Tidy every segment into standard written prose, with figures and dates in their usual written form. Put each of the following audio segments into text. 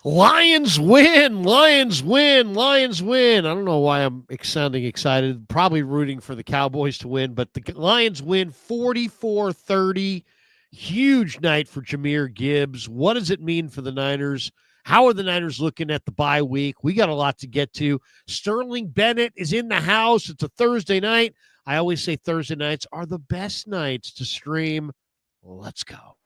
Lions win! Lions win! Lions win! I don't know why I'm sounding excited. Probably rooting for the Cowboys to win, but the Lions win 44-30. Huge night for Jahmyr Gibbs. What does it mean for the Niners? How are the Niners looking at the bye week? We got a lot to get to. Sterling Bennett is in the house. It's a Thursday night. I always say Thursday nights are the best nights to stream. Let's go.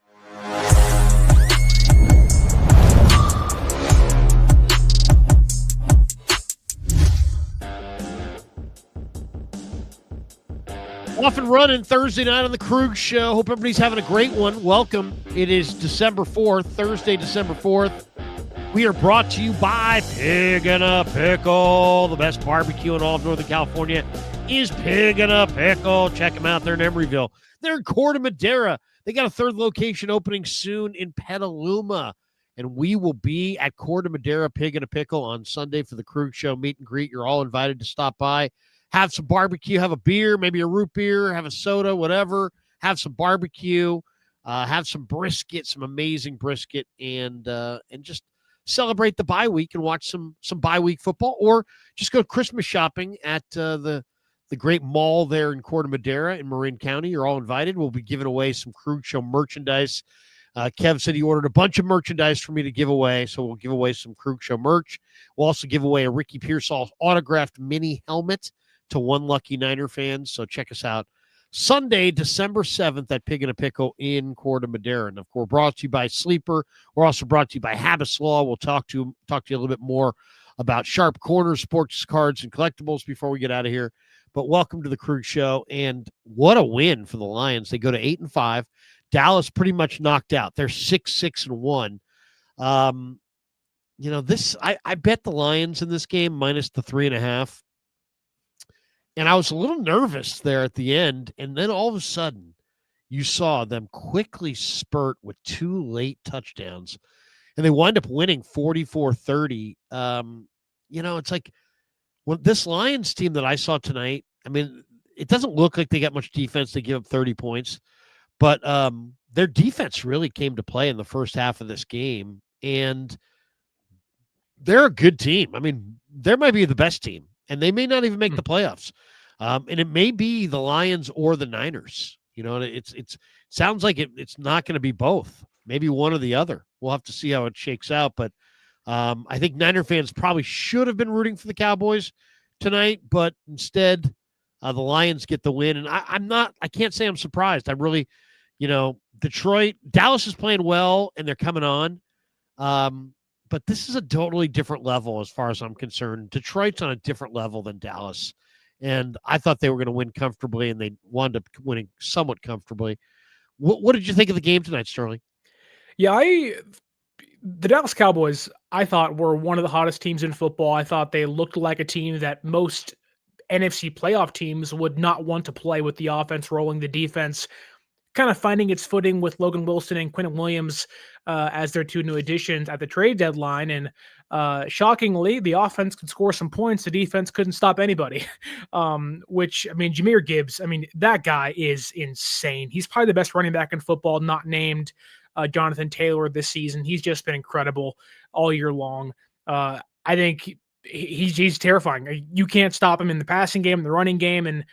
Off and running Thursday night on the Krueger Show. Hope everybody's having a great one. Welcome. It is December 4th, Thursday, December 4th. We are brought to you by Pig and a Pickle. The best barbecue in all of Northern California is Pig and a Pickle. Check them out. They're in Emeryville. They're in Corte Madera. They got a third location opening soon in Petaluma. And we will be at Corte Madera Pig and a Pickle on Sunday for the Krueger Show meet and greet. You're all invited to stop by. Have some barbecue, have a beer, maybe a root beer, have a soda, whatever. Have some barbecue, have some brisket, some amazing brisket, and just celebrate the bye week and watch some bye week football, or just go Christmas shopping at the great mall there in Corte Madera in Marin County. You're all invited. We'll be giving away some Krueger Show merchandise. Kev said he ordered a bunch of merchandise for me to give away, so we'll give away some Krueger Show merch. We'll also give away a Ricky Pearsall autographed mini helmet to one lucky Niner fan. So check us out Sunday, December 7th at Pig and a Pickle in Corte Madera. And of course, brought to you by Sleeper. We're also brought to you by Habits Law. We'll talk to you a little bit more about Sharp Corners, sports cards, and collectibles before we get out of here. But welcome to the Krueger Show. And what a win for the Lions. They go to 8-5. Dallas pretty much knocked out. They're 6-1. I bet the Lions in this game minus the 3.5. And I was a little nervous there at the end. And then all of a sudden, you saw them quickly spurt with 2 late touchdowns. And they wind up winning 44-30. It's like this Lions team that I saw tonight, I mean, it doesn't look like they got much defense. They give up 30 points. But their defense really came to play in the first half of this game. And they're a good team. I mean, they might be the best team. And they may not even make the playoffs. And it may be the Lions or the Niners. You know, it sounds like it's not going to be both. Maybe one or the other. We'll have to see how it shakes out. But I think Niner fans probably should have been rooting for the Cowboys tonight. But instead, the Lions get the win. And I can't say I'm surprised. I'm really, Dallas is playing well and they're coming on. But this is a totally different level as far as I'm concerned. Detroit's on a different level than Dallas. And I thought they were going to win comfortably, and they wound up winning somewhat comfortably. What did you think of the game tonight, Sterling? Yeah, the Dallas Cowboys, I thought, were one of the hottest teams in football. I thought they looked like a team that most NFC playoff teams would not want to play, with the offense rolling, the defense kind of finding its footing with Logan Wilson and Quentin Williams as their 2 new additions at the trade deadline. And shockingly, the offense could score some points. The defense couldn't stop anybody, Jahmyr Gibbs, that guy is insane. He's probably the best running back in football, not named Jonathan Taylor this season. He's just been incredible all year long. I think he's terrifying. You can't stop him in the passing game, the running game. And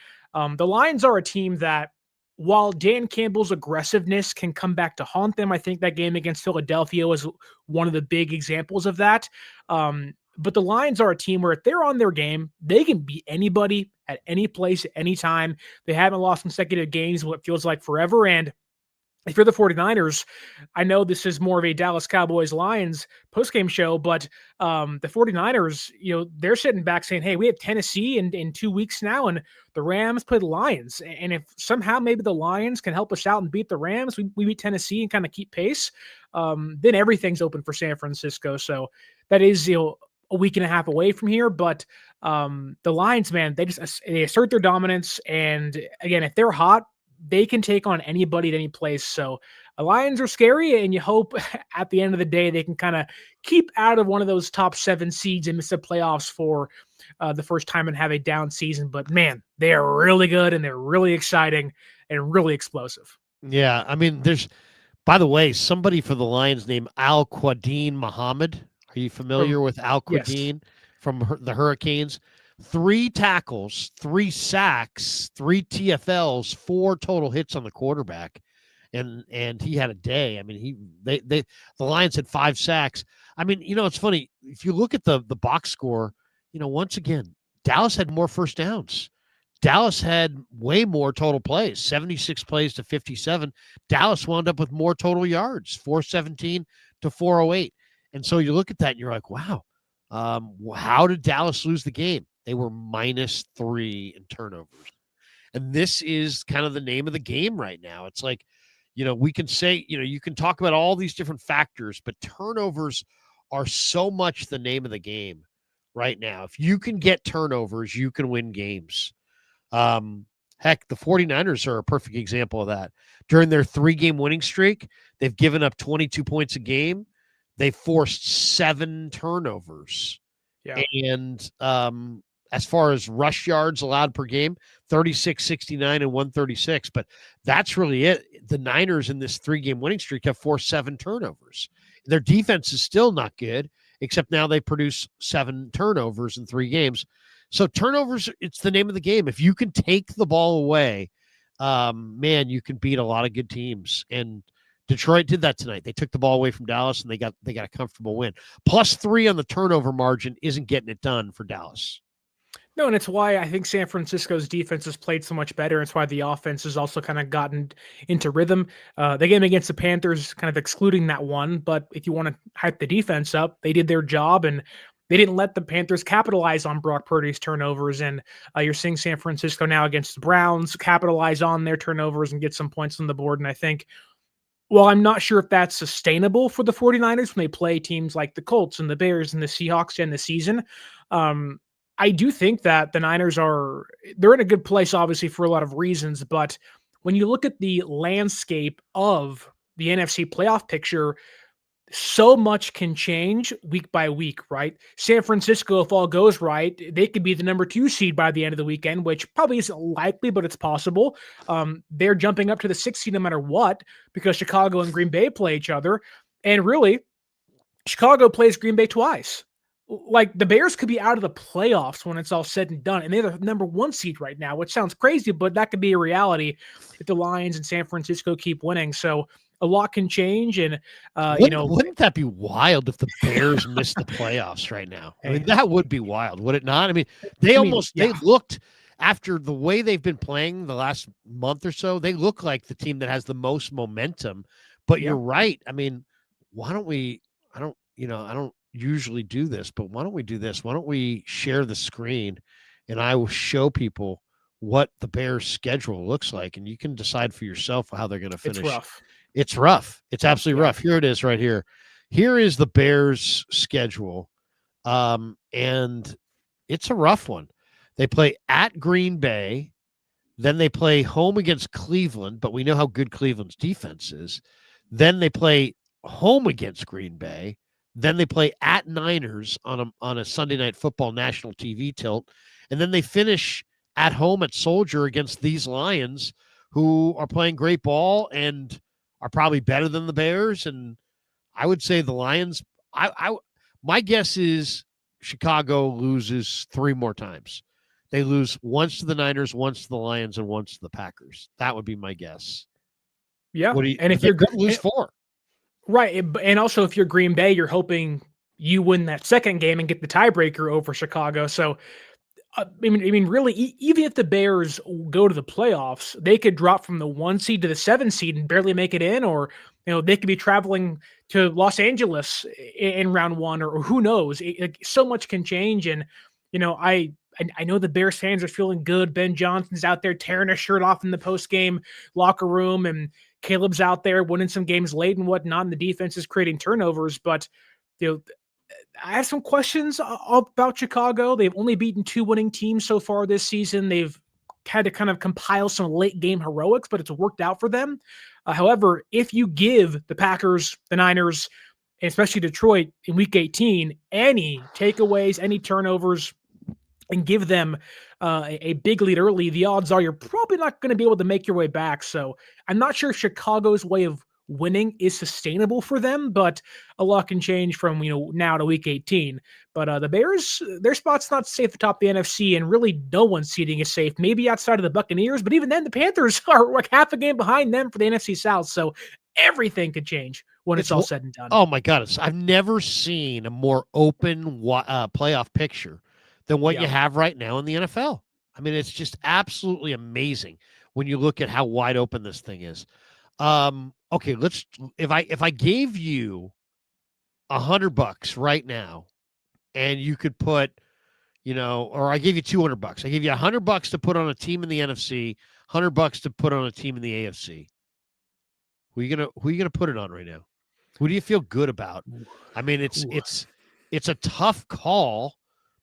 the Lions are a team that, while Dan Campbell's aggressiveness can come back to haunt them, I think that game against Philadelphia was one of the big examples of that. But the Lions are a team where if they're on their game, they can beat anybody at any place at any time. They haven't lost consecutive games, what feels like forever. And if you're the 49ers, I know this is more of a Dallas Cowboys-Lions postgame show, but the 49ers, they're sitting back saying, hey, we have Tennessee in 2 weeks now, and the Rams play the Lions. And if somehow maybe the Lions can help us out and beat the Rams, we beat Tennessee and kind of keep pace, then everything's open for San Francisco. So that is, a week and a half away from here. But the Lions, man, they assert their dominance. And again, if they're hot, they can take on anybody at any place. So the Lions are scary, and you hope at the end of the day they can kind of keep out of one of those top 7 seeds and miss the playoffs for the first time and have a down season. But man, they are really good, and they're really exciting and really explosive. Yeah, there's, by the way, somebody for the Lions named Al-Quadin Muhammad Are you familiar with Al Yes. Quadin from the Hurricanes? 3 tackles, 3 sacks, 3 TFLs, 4 total hits on the quarterback. And he had a day. I mean, the Lions had 5 sacks. I mean, it's funny. If you look at the box score, once again, Dallas had more first downs. Dallas had way more total plays, 76 plays to 57. Dallas wound up with more total yards, 417 to 408. And so you look at that and you're like, wow, how did Dallas lose the game? They were -3 in turnovers. And this is kind of the name of the game right now. It's like, we can say, you can talk about all these different factors, but turnovers are so much the name of the game right now. If you can get turnovers, you can win games. Heck, the 49ers are a perfect example of that. During their 3-game winning streak, they've given up 22 points a game. They forced 7 turnovers. Yeah. And as far as rush yards allowed per game, 36, 69, and 136. But that's really it. The Niners in this 3-game winning streak have forced 7 turnovers. Their defense is still not good, except now they produce 7 turnovers in 3 games. So turnovers, it's the name of the game. If you can take the ball away, man, you can beat a lot of good teams. And Detroit did that tonight. They took the ball away from Dallas, and they got a comfortable win. +3 on the turnover margin isn't getting it done for Dallas. No, and it's why I think San Francisco's defense has played so much better. It's why the offense has also kind of gotten into rhythm. The game against the Panthers, kind of excluding that one, but if you want to hype the defense up, they did their job, and they didn't let the Panthers capitalize on Brock Purdy's turnovers. And you're seeing San Francisco now against the Browns capitalize on their turnovers and get some points on the board. And I think, well, I'm not sure if that's sustainable for the 49ers when they play teams like the Colts and the Bears and the Seahawks to end the season. I do think that the Niners they're in a good place, obviously, for a lot of reasons. But when you look at the landscape of the NFC playoff picture, so much can change week by week, right? San Francisco, if all goes right, they could be the number 2 seed by the end of the weekend, which probably isn't likely, but it's possible. They're jumping up to the 6th seed no matter what, because Chicago and Green Bay play each other. And really, Chicago plays Green Bay twice. Like, the Bears could be out of the playoffs when it's all said and done, and they're the number 1 seed right now, which sounds crazy, but that could be a reality if the Lions and San Francisco keep winning. So a lot can change, and wouldn't that be wild if the Bears missed the playoffs right now? I mean, that would be wild, would it not? I mean, they looked, after the way they've been playing the last month or so, they look like the team that has the most momentum. But you're right. I mean, why don't we? I don't usually do this, but why don't we do this? Why don't we share the screen, and I will show people what the Bears' schedule looks like, and you can decide for yourself how they're going to finish. It's rough. It's rough. It's absolutely rough. Here it is right here. Here is the Bears' schedule, and it's a rough one. They play at Green Bay, then they play home against Cleveland, but we know how good Cleveland's defense is. Then they play home against Green Bay. Then they play at Niners on a Sunday Night Football national TV tilt. And then they finish at home at Soldier against these Lions, who are playing great ball and are probably better than the Bears. And I would say the Lions, my guess is Chicago loses 3 more times. They lose once to the Niners, once to the Lions, and once to the Packers. That would be my guess. Yeah. And if you're going to lose 4. Right. And also, if you're Green Bay, you're hoping you win that second game and get the tiebreaker over Chicago. So, I mean, really, even if the Bears go to the playoffs, they could drop from the 1 seed to the 7 seed and barely make it in, or, they could be traveling to Los Angeles in round 1, or who knows. So much can change. And, I know the Bears fans are feeling good. Ben Johnson's out there tearing his shirt off in the post-game locker room, and Caleb's out there winning some games late and whatnot, and the defense is creating turnovers. But, I have some questions about Chicago. They've only beaten 2 winning teams so far this season. They've had to kind of compile some late-game heroics, but it's worked out for them. However, if you give the Packers, the Niners, and especially Detroit in Week 18, any takeaways, any turnovers, and give them a big lead early, the odds are you're probably not going to be able to make your way back. So I'm not sure Chicago's way of winning is sustainable for them, but a lot can change from, now to week 18. But the Bears, their spot's not safe atop the NFC, and really no one's seeding is safe, maybe outside of the Buccaneers, but even then the Panthers are like half a game behind them for the NFC South. So everything could change when it's all said and done. Oh my God. I've never seen a more open playoff picture than what you have right now in the NFL. I mean, it's just absolutely amazing when you look at how wide open this thing is. Okay, if I gave you $100 right now, and you could put, or I gave you $200. I gave you $100 to put on a team in the NFC, $100 to put on a team in the AFC. Who are you gonna put it on right now? Who do you feel good about? I mean, it's a tough call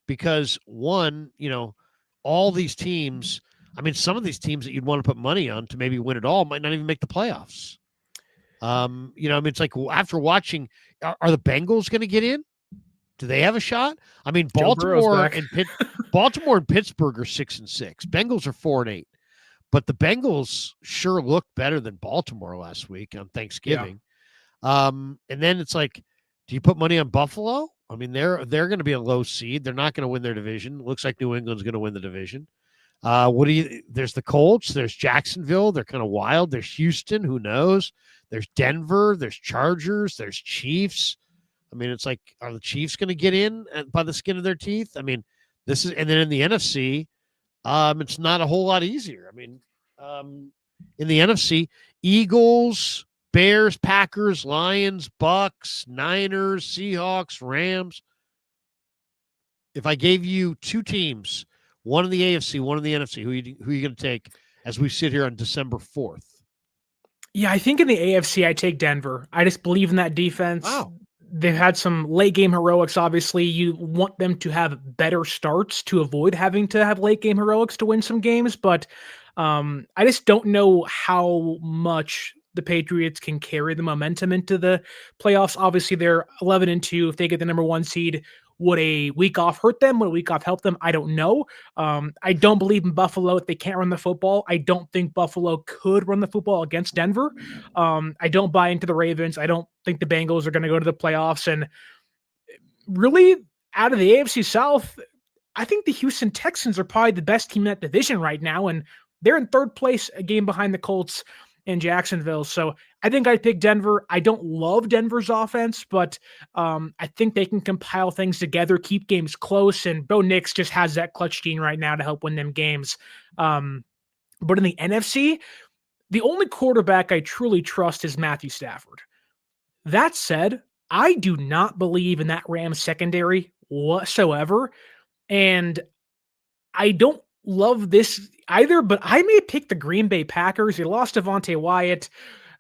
because one, all these teams. I mean, some of these teams that you'd want to put money on to maybe win it all might not even make the playoffs. I mean, it's like after watching, are the Bengals going to get in? Do they have a shot? I mean, Baltimore and Pittsburgh are 6-6. Bengals are 4-8. But the Bengals sure looked better than Baltimore last week on Thanksgiving. Yeah. And then it's like, do you put money on Buffalo? I mean, they're going to be a low seed. They're not going to win their division. Looks like New England's going to win the division. There's the Colts, there's Jacksonville, they're kind of wild. There's Houston, who knows? There's Denver, there's Chargers, there's Chiefs. I mean, it's like, are the Chiefs going to get in by the skin of their teeth? I mean, and then in the NFC, it's not a whole lot easier. I mean, in the NFC, Eagles, Bears, Packers, Lions, Bucks, Niners, Seahawks, Rams. If I gave you two teams, one in the AFC, one in the NFC, who are you going to take as we sit here on December 4th? Yeah, I think in the AFC, I take Denver. I just believe in that defense. Wow. They've had some late game heroics. Obviously, you want them to have better starts to avoid having to have late game heroics to win some games. But I just don't know how much the Patriots can carry the momentum into the playoffs. Obviously, they're 11-2. If they get the number 1 seed, would a week off hurt them? Would a week off help them? I don't know. I don't believe in Buffalo if they can't run the football. I don't think Buffalo could run the football against Denver. I don't buy into the Ravens. I don't think the Bengals are going to go to the playoffs. And really, out of the AFC South, I think the Houston Texans are probably the best team in that division right now. And they're in third place, a game behind the Colts in Jacksonville. So I think I'd pick Denver. I don't love Denver's offense, but I think they can compile things together, keep games close, and Bo Nix just has that clutch gene right now to help win them games. But in the NFC, the only quarterback I truly trust is Matthew Stafford. That said, I do not believe in that Rams secondary whatsoever, and I don't love this either, but I may pick the Green Bay Packers. They lost Devontae Wyatt.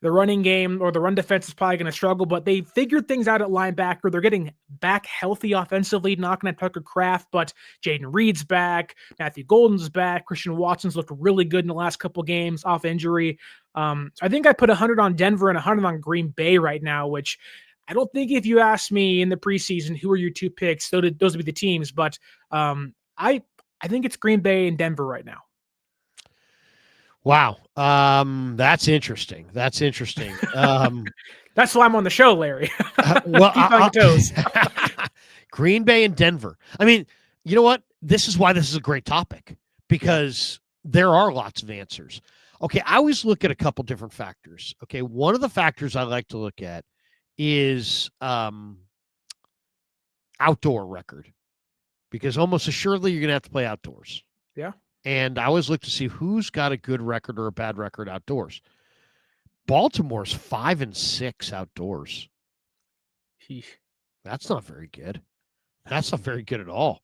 The running game or the run defense is probably going to struggle, but they figured things out at linebacker. They're getting back healthy offensively, knocking at Tucker Kraft, but Jaden Reed's back. Matthew Golden's back. Christian Watson's looked really good in the last couple games off injury. So I think I put 100 on Denver and 100 on Green Bay right now, which I don't think if you asked me in the preseason, who are your two picks, those would be the teams, but I think it's Green Bay and Denver right now. Wow. That's interesting. That's interesting. That's why I'm on the show, Larry. Well, keep on your toes. Green Bay and Denver. I mean, you know what? This is why this is a great topic, because there are lots of answers. Okay, I always look at a couple different factors. Okay, one of the factors I like to look at is outdoor record, because almost assuredly you're going to have to play outdoors. Yeah. And I always look to see who's got a good record or a bad record outdoors. Baltimore's 5-6 outdoors. That's not very good. That's not very good at all.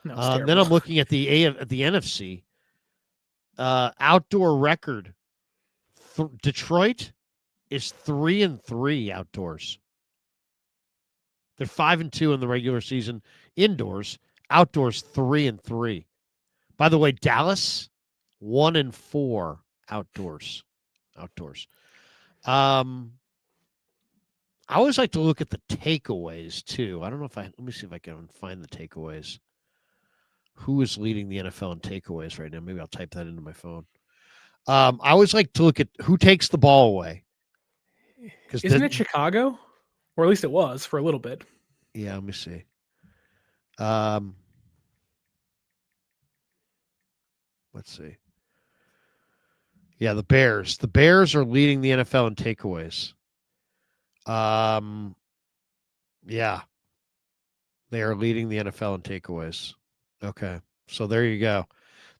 No, then I'm looking at the NFC. Outdoor record. Detroit is 3-3 outdoors. They're 5-2 in the regular season indoors. Outdoors 3-3. By the way, Dallas 1-4 outdoors. I always like to look at the takeaways too. I don't know if let me see if I can find the takeaways. Who is leading the NFL in takeaways right now? Maybe I'll type that into my phone. I always like to look at who takes the ball away. Isn't it Chicago? Or at least it was for a little bit. Yeah, let me see. Let's see. Yeah, the Bears. The Bears are leading the NFL in takeaways. Yeah. They are leading the NFL in takeaways. Okay. So there you go.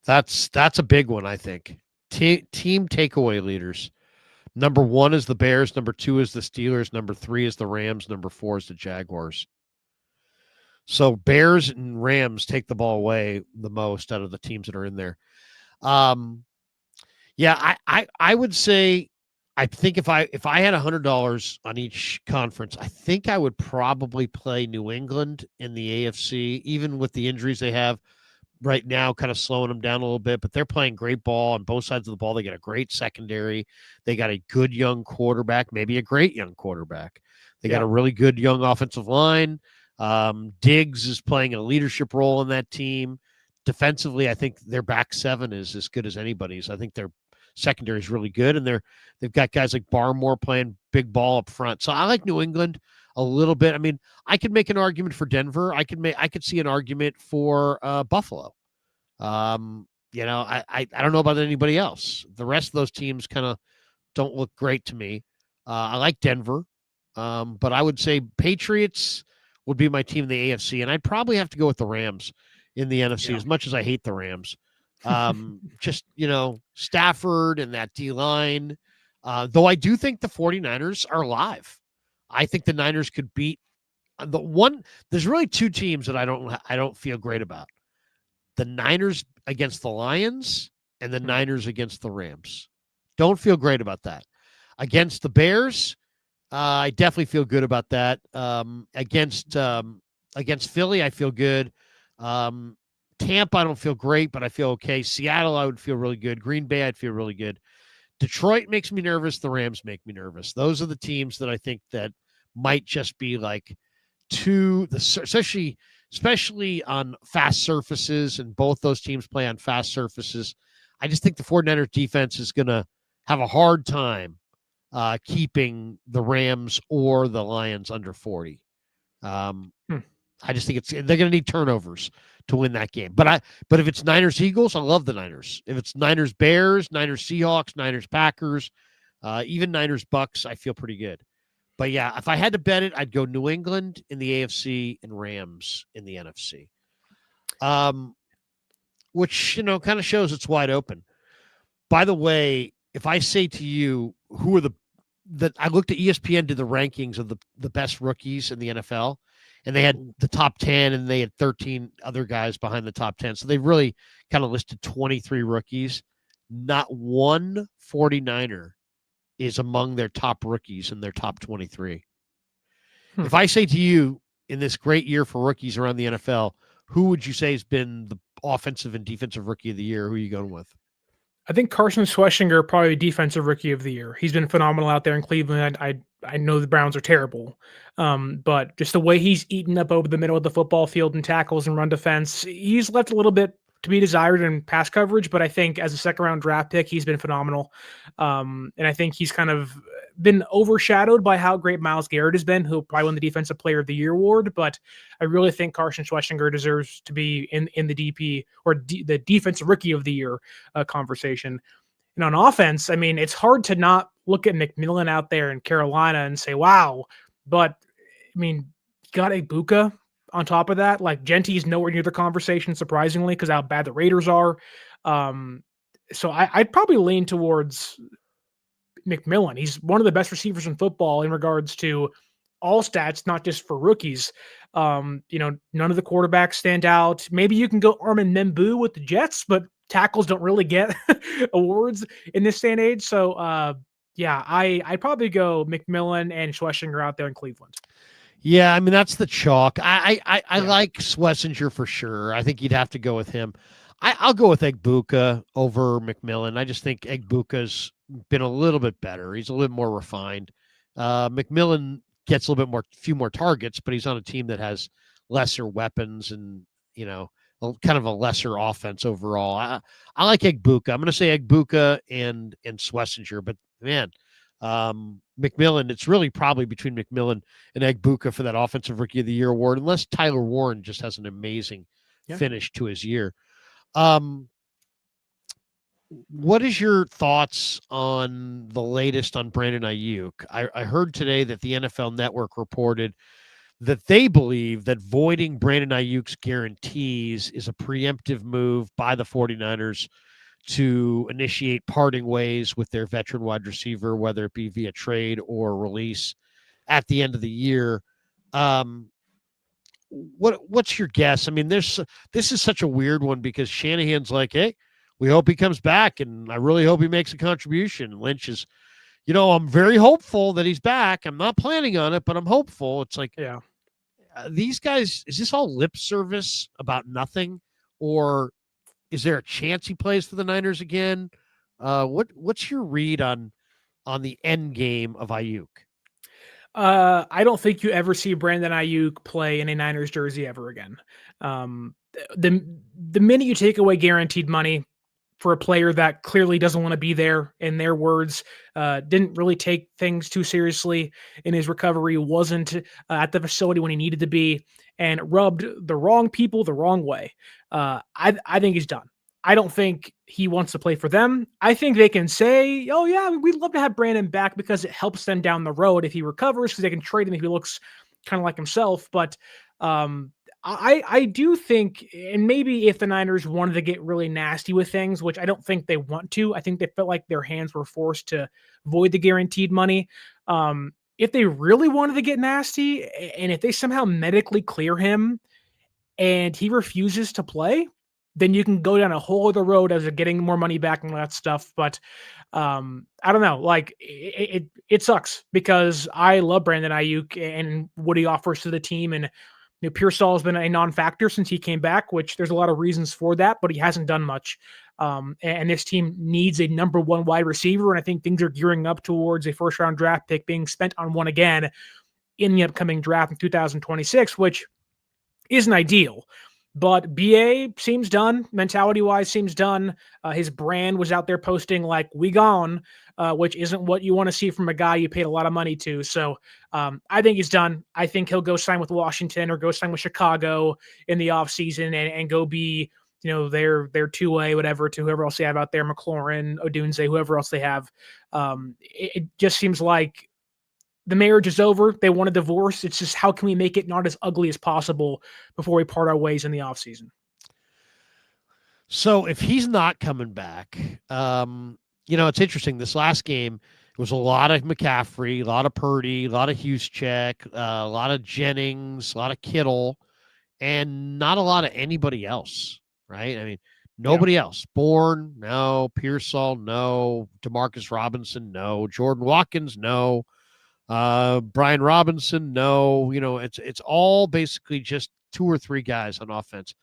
That's a big one, I think. Team takeaway leaders. Number 1 is the Bears. Number 2 is the Steelers. Number 3 is the Rams. Number 4 is the Jaguars. So Bears and Rams take the ball away the most out of the teams that are in there. Yeah, I would say, I think if I had $100 on each conference, I think I would probably play New England in the AFC, even with the injuries they have right now, kind of slowing them down a little bit. But they're playing great ball on both sides of the ball. They got a great secondary. They got a good young quarterback, maybe a great young quarterback. They got a really good young offensive line. Diggs is playing a leadership role in that team. Defensively, I think their back seven is as good as anybody's. I think their secondary is really good, and they've got guys like Barmore playing big ball up front. So I like New England a little bit. I mean, I could make an argument for Denver. I could see an argument for Buffalo. I don't know about anybody else. The rest of those teams kind of don't look great to me. I like Denver, but I would say Patriots would be my team in the AFC, and I'd probably have to go with the Rams in the NFC, as much as I hate the Rams. Just, Stafford and that D-line. Though I do think the 49ers are alive. I think the Niners could beat there's really two teams that I don't feel great about. The Niners against the Lions and the Niners against the Rams. Don't feel great about that. Against the Bears, I definitely feel good about that. Against Philly, I feel good. Tampa, I don't feel great, but I feel okay. Seattle, I would feel really good. Green Bay, I'd feel really good. Detroit makes me nervous. The Rams make me nervous. Those are the teams that I think that might just be like especially on fast surfaces, and both those teams play on fast surfaces. I just think the 49ers defense is going to have a hard time keeping the Rams or the Lions under 40. I just think they're going to need turnovers to win that game. But if it's Niners Eagles, I love the Niners. If it's Niners Bears, Niners Seahawks, Niners Packers, even Niners Bucks, I feel pretty good. But yeah, if I had to bet it, I'd go New England in the AFC and Rams in the NFC. Which, kind of shows it's wide open. By the way, if I say to you, who are I looked at ESPN, did the rankings of the best rookies in the NFL, and they had the top 10 and they had 13 other guys behind the top 10. So they really kind of listed 23 rookies. Not one 49er is among their top rookies in their top 23. If I say to you, in this great year for rookies around the NFL, who would you say has been the offensive and defensive rookie of the year? Who are you going with? I think Carson Schweschinger, probably defensive rookie of the year. He's been phenomenal out there in Cleveland. I know the Browns are terrible, but just the way he's eaten up over the middle of the football field and tackles and run defense, he's left a little bit to be desired in pass coverage, but I think as a second-round draft pick, he's been phenomenal. And I think he's kind of been overshadowed by how great Myles Garrett has been, who'll probably win the Defensive Player of the Year award, but I really think Carson Schweschinger deserves to be in the DP or the Defensive Rookie of the Year conversation. And on offense, I mean, it's hard to not look at McMillan out there in Carolina and say, wow, but I mean, you got Ibuka on top of that. Like, Genty's nowhere near the conversation, surprisingly, because how bad the Raiders are. So I'd probably lean towards McMillan. He's one of the best receivers in football in regards to all stats, not just for rookies. None of the quarterbacks stand out. Maybe you can go Armin Membu with the Jets, but tackles don't really get awards in this day and age. So, I'd probably go McMillan and Schweschinger out there in Cleveland. Yeah, I mean, that's the chalk. I like Schweschinger for sure. I think you'd have to go with him. I'll go with Egbuka over McMillan. I just think Egbuka's been a little bit better. He's a little more refined. McMillan gets a little bit few more targets, but he's on a team that has lesser weapons and, kind of a lesser offense overall. I like Egbuka. I'm going to say Egbuka and Schweschinger, but man, McMillan, it's really probably between McMillan and Egbuka for that Offensive Rookie of the Year award, unless Tyler Warren just has an amazing finish to his year. What is your thoughts on the latest on Brandon Ayuk? I heard today that the NFL Network reported that they believe that voiding Brandon Ayuk's guarantees is a preemptive move by the 49ers to initiate parting ways with their veteran wide receiver, whether it be via trade or release at the end of the year. What's your guess? I mean, this is such a weird one because Shanahan's like, hey, we hope he comes back, and I really hope he makes a contribution. Lynch is, I'm very hopeful that he's back. I'm not planning on it, but I'm hopeful. It's like, these guys, is this all lip service about nothing, or is there a chance he plays for the Niners again? What's your read on the end game of Ayuk? I don't think you ever see Brandon Ayuk play in a Niners jersey ever again. The minute you take away guaranteed money for a player that clearly doesn't want to be there, in their words, didn't really take things too seriously in his recovery, wasn't at the facility when he needed to be, and rubbed the wrong people the wrong way. I think he's done. I don't think he wants to play for them. I think they can say, oh yeah, we'd love to have Brandon back because it helps them down the road if he recovers, because they can trade him if he looks kind of like himself. But I do think, and maybe if the Niners wanted to get really nasty with things, which I don't think they want to, I think they felt like their hands were forced to void the guaranteed money. If they really wanted to get nasty, and if they somehow medically clear him and he refuses to play, then you can go down a whole other road as of getting more money back and all that stuff. But I don't know. Like it sucks because I love Brandon Ayuk and what he offers to the team. And Pearsall has been a non-factor since he came back, which there's a lot of reasons for that, but he hasn't done much. And this team needs a number one wide receiver. And I think things are gearing up towards a first round draft pick being spent on one again in the upcoming draft in 2026, which isn't ideal. But BA seems done, mentality-wise seems done. His brand was out there posting like, we gone, which isn't what you want to see from a guy you paid a lot of money to. So I think he's done. I think he'll go sign with Washington or go sign with Chicago in the offseason and go be, their 2A, whatever, to whoever else they have out there, McLaurin, Odunze, whoever else they have. It just seems like the marriage is over. They want a divorce. It's just, how can we make it not as ugly as possible before we part our ways in the offseason? So if he's not coming back, it's interesting. This last game, it was a lot of McCaffrey, a lot of Purdy, a lot of Juszczyk, a lot of Jennings, a lot of Kittle, and not a lot of anybody else, right? I mean, nobody else. Bourne, no. Pearsall, no. Demarcus Robinson, no. Jordan Watkins, no. Brian Robinson, no. It's all basically just two or three guys on offense.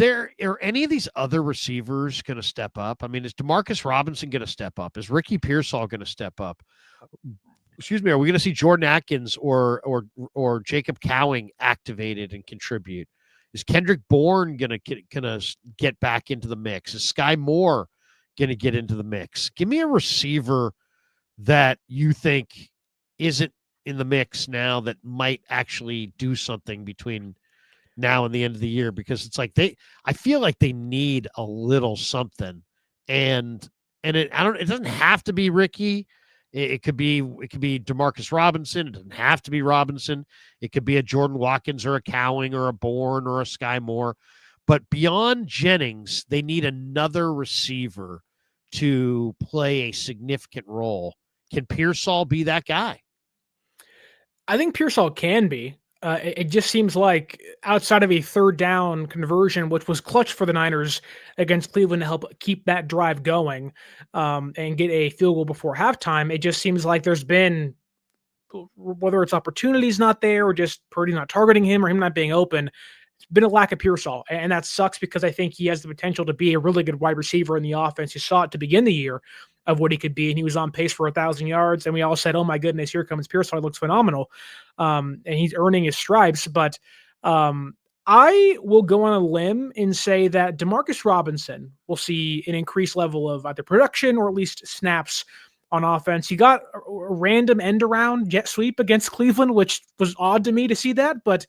Are any of these other receivers going to step up? I mean, is Demarcus Robinson going to step up? Is Ricky Pearsall going to step up? Excuse me. Are we going to see Jordan Atkins or Jacob Cowing activated and contribute? Is Kendrick Bourne going to get back into the mix? Is Sky Moore going to get into the mix? Give me a receiver that you think isn't in the mix now that might actually do something between now and the end of the year, because it's like I feel like they need a little something, and it doesn't have to be Ricky. It could be Demarcus Robinson. It doesn't have to be Robinson. It could be a Jordan Watkins or a Cowing or a Bourne or a Sky Moore. But beyond Jennings, they need another receiver to play a significant role. Can Pearsall be that guy? I think Pearsall can be. It just seems like outside of a third down conversion, which was clutch for the Niners against Cleveland to help keep that drive going and get a field goal before halftime, it just seems like there's been, whether it's opportunities not there or just Purdy not targeting him or him not being open, it's been a lack of Pearsall. And that sucks because I think he has the potential to be a really good wide receiver in the offense. You saw it to begin the year of what he could be, and he was on pace for 1,000 yards, and we all said, oh my goodness, here comes Pearsall. He looks phenomenal. And he's earning his stripes. But I will go on a limb and say that Demarcus Robinson will see an increased level of either production or at least snaps on offense. You got a random end around jet sweep against Cleveland, which was odd to me to see that, but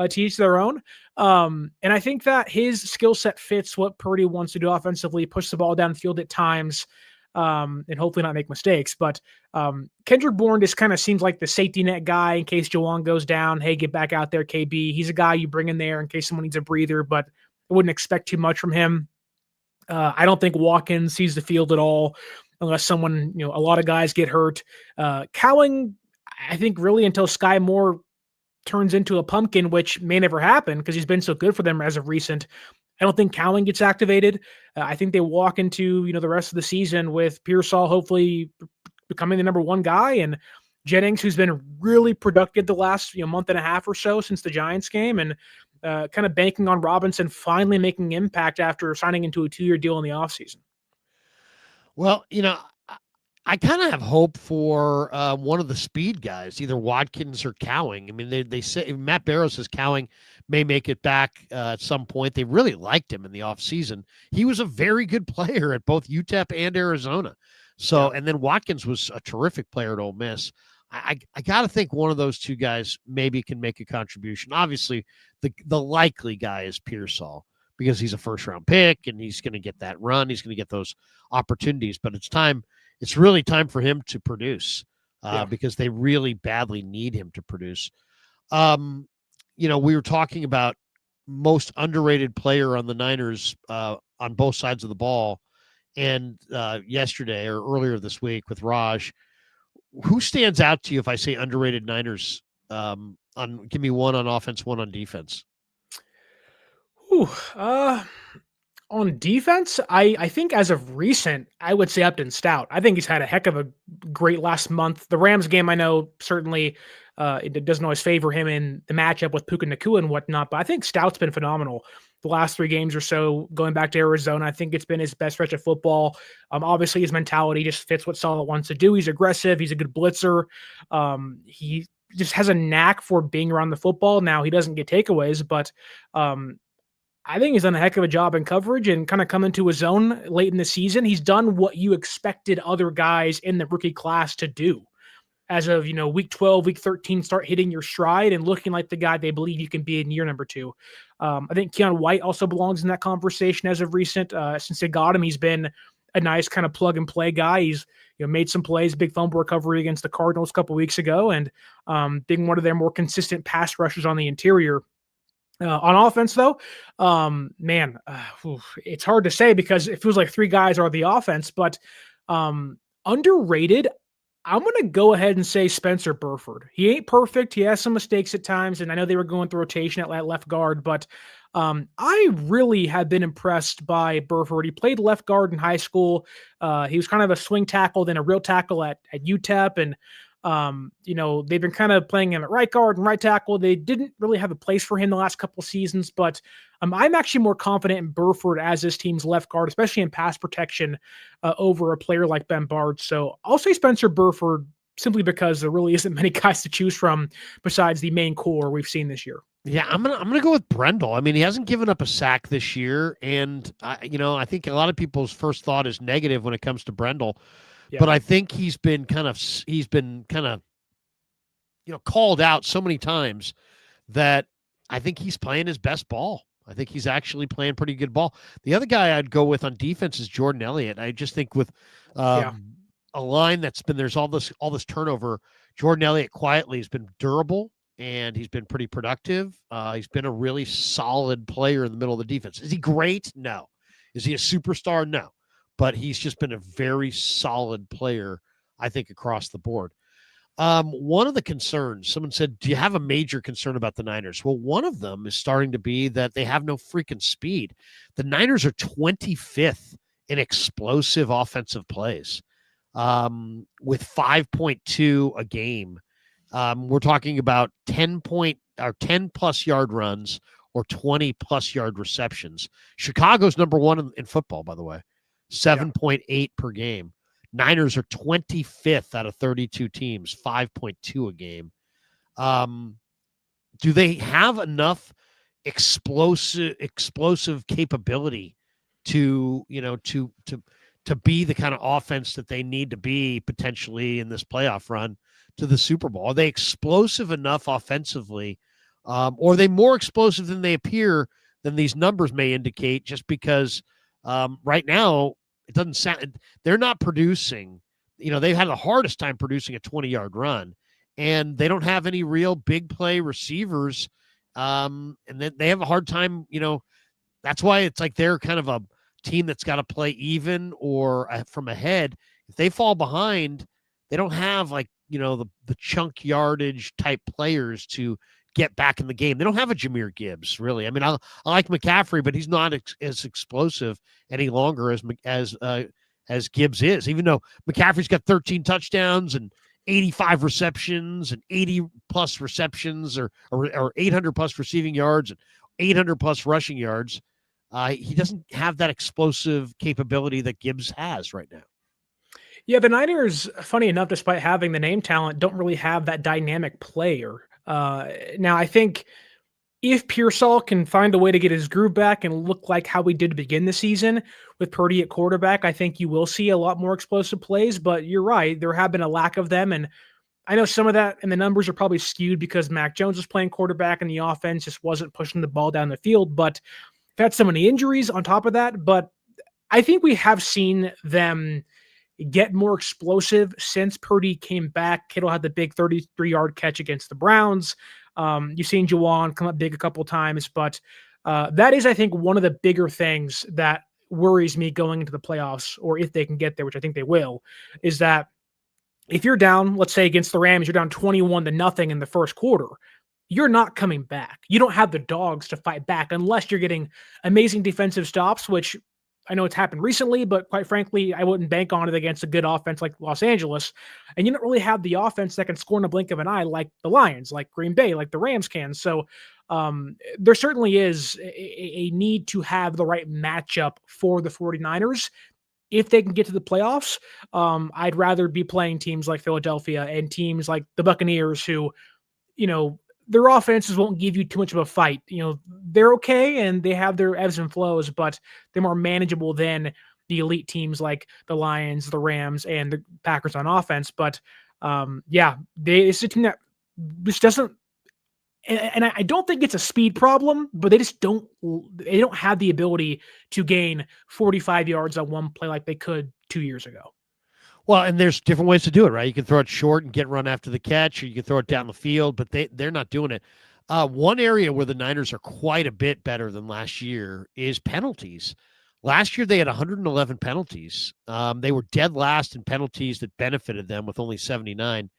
to each their own. And I think that his skill set fits what Purdy wants to do offensively, push the ball downfield at times, and hopefully not make mistakes. But Kendrick Bourne just kind of seems like the safety net guy in case Jawan goes down. Hey, get back out there, KB. He's a guy you bring in there in case someone needs a breather, but I wouldn't expect too much from him. I don't think Watkins sees the field at all unless someone, a lot of guys get hurt. Cowing, I think really until Sky Moore turns into a pumpkin, which may never happen because he's been so good for them as of recent. I don't think Cowing gets activated. I think they walk into, the rest of the season with Pearsall hopefully becoming the number one guy, and Jennings, who's been really productive the last month and a half or so since the Giants game, and kind of banking on Robinson finally making impact after signing into a 2-year deal in the offseason. Well, I kind of have hope for one of the speed guys, either Watkins or Cowing. I mean, they say Matt Barrow says Cowing may make it back at some point. They really liked him in the offseason. He was a very good player at both UTEP and Arizona. So, and then Watkins was a terrific player at Ole Miss. I got to think one of those two guys maybe can make a contribution. Obviously, the likely guy is Pearsall because he's a first-round pick and he's going to get that run. He's going to get those opportunities. But it's really time for him to produce because they really badly need him to produce. We were talking about most underrated player on the Niners on both sides of the ball. And yesterday or earlier this week with Raj, who stands out to you if I say underrated Niners? Give me one on offense, one on defense. On defense, I think as of recent, I would say Upton Stout. I think he's had a heck of a great last month. The Rams game, I know certainly it doesn't always favor him in the matchup with Puka Nacua and whatnot, but I think Stout's been phenomenal the last 3 games or so going back to Arizona. I think it's been his best stretch of football. Obviously, his mentality just fits what Saleh wants to do. He's aggressive. He's a good blitzer. He just has a knack for being around the football. Now, he doesn't get takeaways, but I think he's done a heck of a job in coverage and kind of come into his own late in the season. He's done what you expected other guys in the rookie class to do. As of, week 12, week 13, start hitting your stride and looking like the guy they believe you can be in year number 2. I think Keon White also belongs in that conversation as of recent. Since they got him, he's been a nice kind of plug and play guy. He's made some plays, big fumble recovery against the Cardinals a couple weeks ago, and being one of their more consistent pass rushers on the interior. On offense, though, it's hard to say because it feels like 3 guys are the offense, but underrated, I'm going to go ahead and say Spencer Burford. He ain't perfect. He has some mistakes at times, and I know they were going through rotation at left guard, but I really have been impressed by Burford. He played left guard in high school. He was kind of a swing tackle, then a real tackle at UTEP, and they've been kind of playing him at right guard and right tackle. They didn't really have a place for him the last couple of seasons, but I'm actually more confident in Burford as this team's left guard, especially in pass protection over a player like Ben Bard. So I'll say Spencer Burford simply because there really isn't many guys to choose from besides the main core we've seen this year. Yeah, I'm gonna go with Brendel. I mean, he hasn't given up a sack this year, and I think a lot of people's first thought is negative when it comes to Brendel. Yeah. But I think he's been kind of called out so many times that I think he's playing his best ball. I think he's actually playing pretty good ball. The other guy I'd go with on defense is Jordan Elliott. I just think with a line there's all this turnover, Jordan Elliott quietly has been durable and he's been pretty productive. He's been a really solid player in the middle of the defense. Is he great? No. Is he a superstar? No. But he's just been a very solid player, I think, across the board. One of the concerns, someone said, do you have a major concern about the Niners? Well, one of them is starting to be that they have no freaking speed. The Niners are 25th in explosive offensive plays with 5.2 a game. We're talking about 10 plus yard runs or 20 plus yard receptions. Chicago's number 1 in football, by the way. 7.8 per game. Niners are 25th out of 32 teams, 5.2 a game. Do they have enough explosive capability to to be the kind of offense that they need to be potentially in this playoff run to the Super Bowl? Are they explosive enough offensively, or are they more explosive than they appear than these numbers may indicate? Just because right now it doesn't sound they're not producing. They've had the hardest time producing a 20-yard run, and they don't have any real big play receivers, and then they have a hard time. That's why it's like they're kind of a team that's got to play even or from ahead. If they fall behind, they don't have the chunk yardage type players to get back in the game. They don't have a Jahmyr Gibbs, really. I mean, I like McCaffrey, but he's not as explosive any longer as Gibbs is, even though McCaffrey's got 13 touchdowns and 85 receptions and 80 plus receptions or 800 plus receiving yards and 800 plus rushing yards. He doesn't have that explosive capability that Gibbs has right now. Yeah, the Niners, funny enough, despite having the name talent, don't really have that dynamic player. Now, I think if Pearsall can find a way to get his groove back and look like how we did to begin the season with Purdy at quarterback, I think you will see a lot more explosive plays. But you're right, there have been a lack of them. And I know some of that and the numbers are probably skewed because Mac Jones was playing quarterback and the offense just wasn't pushing the ball down the field. But had so many injuries on top of that, but I think we have seen them get more explosive since Purdy came back. Kittle had the big 33-yard catch against the Browns. You've seen Juwan come up big a couple times, but that is, I think, one of the bigger things that worries me going into the playoffs, or if they can get there, which I think they will, is that if you're down, let's say against the Rams, you're down 21-0 in the first quarter, you're not coming back. You don't have the dogs to fight back unless you're getting amazing defensive stops, which I know it's happened recently, but quite frankly, I wouldn't bank on it against a good offense like Los Angeles. And you don't really have the offense that can score in a blink of an eye like the Lions, like Green Bay, like the Rams can. So there certainly is a need to have the right matchup for the 49ers. If they can get to the playoffs, I'd rather be playing teams like Philadelphia and teams like the Buccaneers who, their offenses won't give you too much of a fight. They're okay and they have their ebbs and flows, but they're more manageable than the elite teams like the Lions, the Rams, and the Packers on offense. But it's a team that just doesn't, and I don't think it's a speed problem, but they don't have the ability to gain 45 yards on one play like they could 2 years ago. Well, and there's different ways to do it, right? You can throw it short and get run after the catch, or you can throw it down the field, but they're not doing it. One area where the Niners are quite a bit better than last year is penalties. Last year, they had 111 penalties. They were dead last in penalties that benefited them with only 79.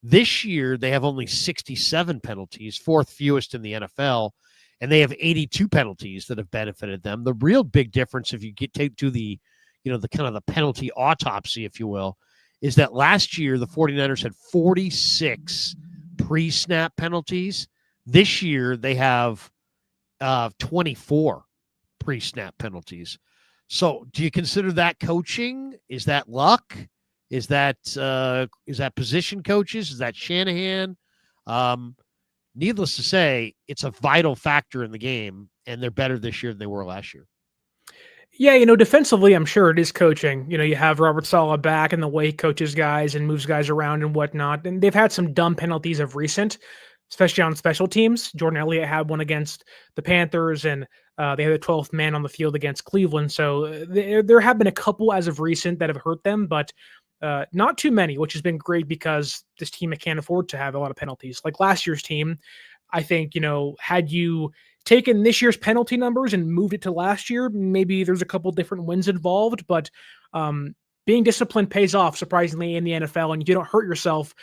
This year, they have only 67 penalties, fourth fewest in the NFL, and they have 82 penalties that have benefited them. The real big difference, if you take to the kind of the penalty autopsy, if you will, is that last year the 49ers had 46 pre-snap penalties. This year they have 24 pre-snap penalties. So do you consider that coaching? Is that luck? Is that position coaches? Is that Shanahan? Needless to say, it's a vital factor in the game, and they're better this year than they were last year. Yeah, defensively, I'm sure it is coaching. You have Robert Saleh back and the way he coaches guys and moves guys around and whatnot. And they've had some dumb penalties of recent, especially on special teams. Jordan Elliott had one against the Panthers, and they had the 12th man on the field against Cleveland. So there have been a couple as of recent that have hurt them, but not too many, which has been great because this team can't afford to have a lot of penalties. Like last year's team, I think, had you taken this year's penalty numbers and moved it to last year, maybe there's a couple different wins involved, but being disciplined pays off, surprisingly, in the NFL, and if you don't hurt yourself,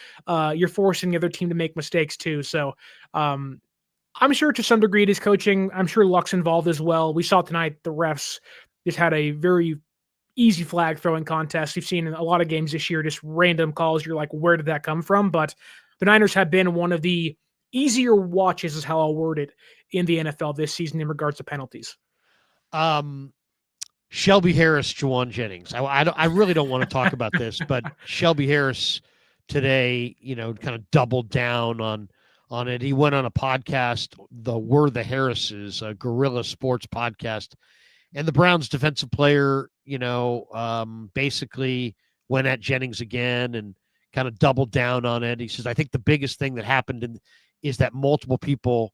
you're forcing the other team to make mistakes too. So I'm sure to some degree it is coaching. I'm sure luck's involved as well. We saw tonight the refs just had a very easy flag throwing contest. You've seen in a lot of games this year, just random calls. You're like, where did that come from? But the Niners have been one of the easier watches, is how I'll word it, in the NFL this season in regards to penalties. Shelby Harris, Juwan Jennings. I really don't want to talk about this, but Shelby Harris today, kind of doubled down on it. He went on a podcast, We're the Harrises, a Guerrilla Sports podcast, and the Browns defensive player basically went at Jennings again and kind of doubled down on it. He says, I think the biggest thing that happened is that multiple people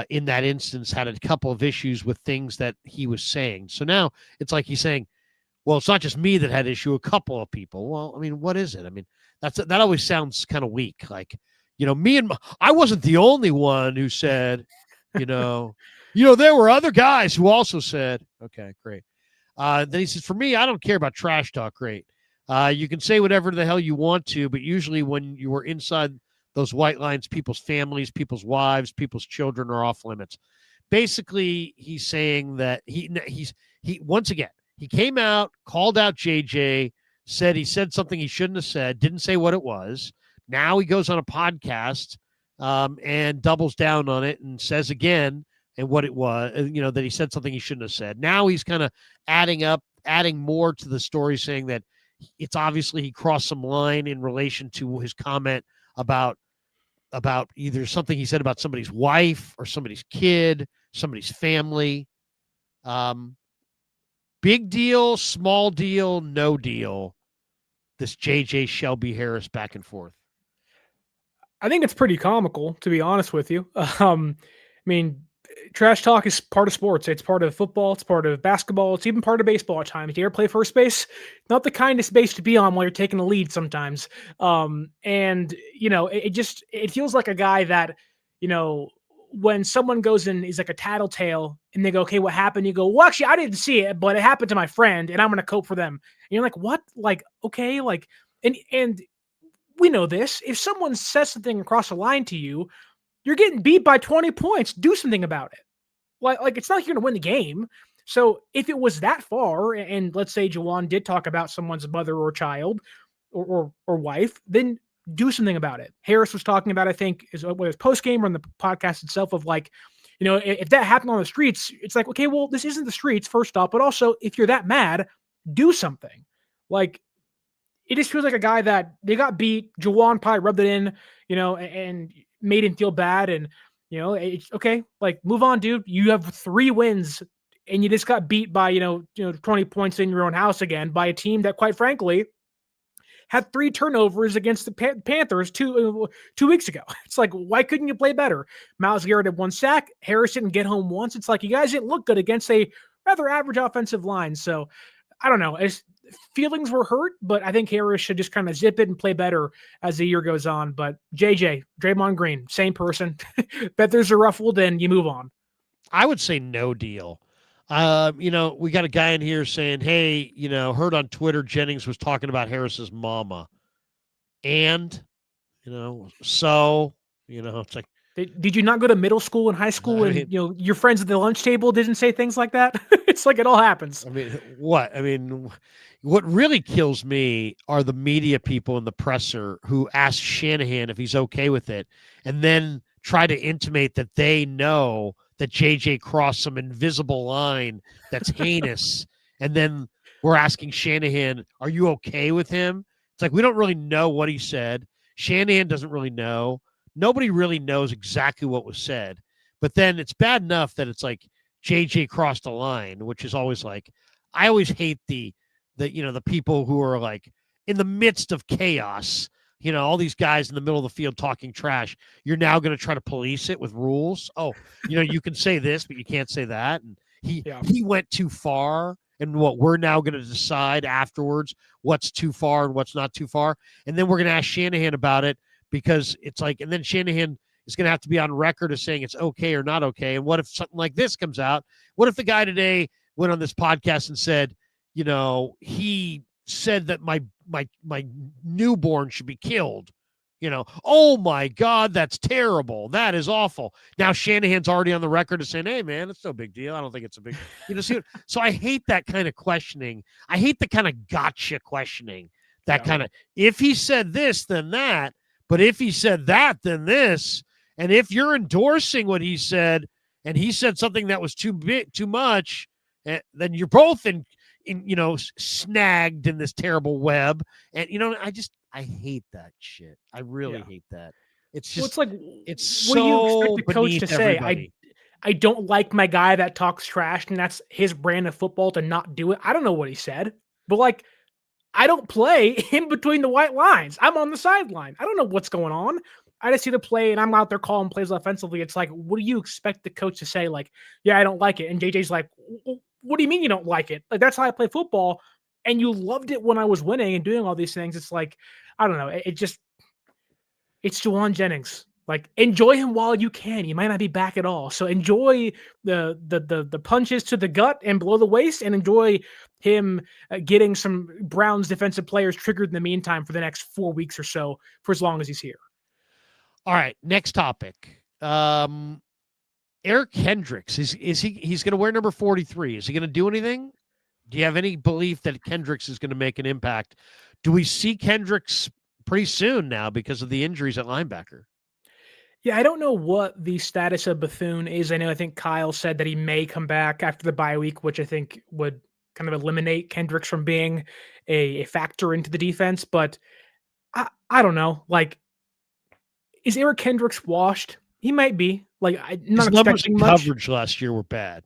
in that instance had a couple of issues with things that he was saying. So now it's like he's saying, well, it's not just me that had issue, a couple of people. Well, I mean, what is it? I mean, that always sounds kind of weak. Like, I wasn't the only one who said, there were other guys who also said, okay, great. Then he says, for me, I don't care about trash talk. Great. You can say whatever the hell you want to, but usually when you are inside those white lines, people's families, people's wives, people's children are off limits. Basically, he's saying that he once again, he came out, called out JJ, said he said something he shouldn't have said, didn't say what it was. Now he goes on a podcast and doubles down on it and says again and what it was, that he said something he shouldn't have said. Now he's kind of adding more to the story, saying that it's obviously he crossed some line in relation to his comment about either something he said about somebody's wife or somebody's kid, somebody's family. Big deal, small deal, no deal. This JJ Shelby Harris back and forth. I think it's pretty comical, to be honest with you. I mean, trash talk is part of sports. It's part of football. It's part of basketball. It's even part of baseball at times. You ever play first base? Not the kindest base to be on while you're taking a lead sometimes. It feels like a guy that, when someone goes in is like a tattletale and they go, okay, what happened? You go, well, actually, I didn't see it, but it happened to my friend and I'm going to cope for them. And you're like, what? Like, okay. Like, and we know this. If someone says something across the line to you, you're getting beat by 20 points. Do something about it. Like it's not like you're going to win the game. So if it was that far, and let's say Juwan did talk about someone's mother or child or wife, then do something about it. Harris was talking about, I think, whether it's post game or on the podcast itself, of like, if that happened on the streets, it's like, okay, well, this isn't the streets, first off, but also if you're that mad, do something. Like, it just feels like a guy that they got beat. Juwan probably rubbed it in, and made him feel bad. And, it's okay. Like, move on, dude. You have 3 wins and you just got beat by, 20 points in your own house again by a team that, quite frankly, had 3 turnovers against the Panthers 2 weeks ago. It's like, why couldn't you play better? Myles Garrett had 1 sack. Harris didn't get home once. It's like, you guys didn't look good against a rather average offensive line. So I don't know. Feelings were hurt, but I think Harris should just kind of zip it and play better as the year goes on. But JJ, Draymond Green, same person. Bet there's a ruffled, and you move on. I would say no deal. We got a guy in here saying, hey, heard on Twitter Jennings was talking about Harris's mama. And, it's like, did you not go to middle school and high school and, your friends at the lunch table didn't say things like that? It's like it all happens. I mean, what? I mean, what really kills me are the media people in the presser who ask Shanahan if he's okay with it and then try to intimate that they know that JJ crossed some invisible line that's heinous. And then we're asking Shanahan, are you okay with him? It's like, we don't really know what he said. Shanahan doesn't really know. Nobody really knows exactly what was said. But then it's bad enough that it's like JJ crossed a line, which is always like, I always hate the people who are like in the midst of chaos, all these guys in the middle of the field talking trash. You're now going to try to police it with rules. Oh, you can say this, but you can't say that. And he went too far. And what we're now going to decide afterwards, what's too far and what's not too far. And then we're going to ask Shanahan about it because it's like, and then Shanahan is going to have to be on record as saying it's okay or not okay. And what if something like this comes out? What if the guy today went on this podcast and said, he said that my newborn should be killed. Oh my God, that's terrible. That is awful. Now Shanahan's already on the record as saying, hey man, it's no big deal. I don't think it's a big, so I hate that kind of questioning. I hate the kind of gotcha questioning, that kind of, if he said this, then that, but if he said that, then this. And if you're endorsing what he said and he said something that was too much, then you're both snagged in this terrible web. And, I hate that shit. I really hate that. It's just, it's like, it's what do you so expect the coach to say? I don't like my guy that talks trash, and that's his brand of football to not do it. I don't know what he said, but like, I don't play in between the white lines. I'm on the sideline. I don't know what's going on. I just see the play and I'm out there calling plays offensively. It's like, what do you expect the coach to say? Like, yeah, I don't like it. And JJ's like, what do you mean you don't like it? Like, that's how I play football. And you loved it when I was winning and doing all these things. It's like, I don't know. It's Juwan Jennings. Like, enjoy him while you can. You might not be back at all. So enjoy the punches to the gut and below the waist, and enjoy him getting some Browns defensive players triggered in the meantime for the next 4 weeks or so, for as long as he's here. All right, next topic. Eric Kendricks, he's going to wear number 43. Is he going to do anything? Do you have any belief that Kendricks is going to make an impact? Do we see Kendricks pretty soon now because of the injuries at linebacker? Yeah, I don't know what the status of Bethune is. I think Kyle said that he may come back after the bye week, which I think would kind of eliminate Kendricks from being a factor into the defense. But I don't know. Like, is Eric Kendricks washed? He might be. Like, I'm not expecting much. Coverage last year were bad.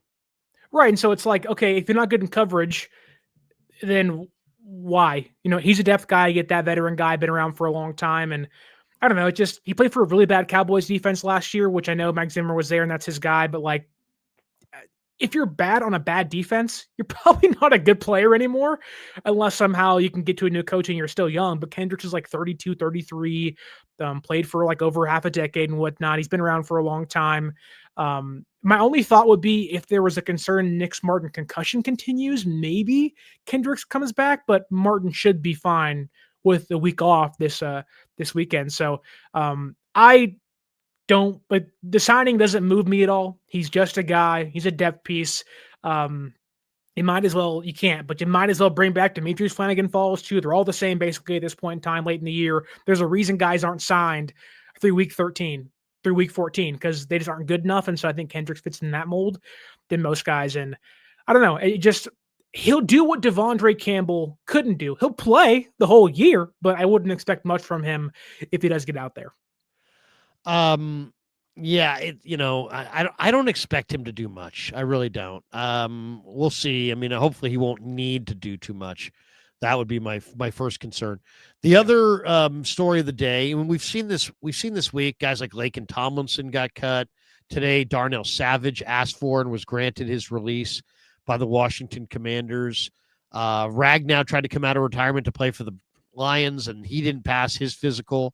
Right. And so it's like, okay, if you're not good in coverage, then why? He's a depth guy. You get that veteran guy, been around for a long time. And I don't know. He played for a really bad Cowboys defense last year, which I know Mike Zimmer was there and that's his guy. But like, if you're bad on a bad defense, you're probably not a good player anymore, unless somehow you can get to a new coach and you're still young. But Kendricks is like 32, 33, played for like over half a decade and whatnot. He's been around for a long time. My only thought would be if there was a concern Nick Martin concussion continues, maybe Kendricks comes back, but Martin should be fine with the week off this weekend. So but the signing doesn't move me at all. He's just a guy. He's a depth piece. You might as well bring back Demetrius Flanagan Falls too. They're all the same basically at this point in time late in the year. There's a reason guys aren't signed through week 13, through week 14, because they just aren't good enough. And so I think Kendricks fits in that mold than most guys. And I don't know. He'll do what Devondre Campbell couldn't do. He'll play the whole year, but I wouldn't expect much from him if he does get out there. Yeah, I don't expect him to do much. I really don't. We'll see. I mean, hopefully he won't need to do too much. That would be my first concern. The other story of the day, and we've seen this week, guys like Laken Tomlinson got cut. Today, Darnell Savage asked for and was granted his release by the Washington Commanders. Ragnow tried to come out of retirement to play for the Lions, and he didn't pass his physical.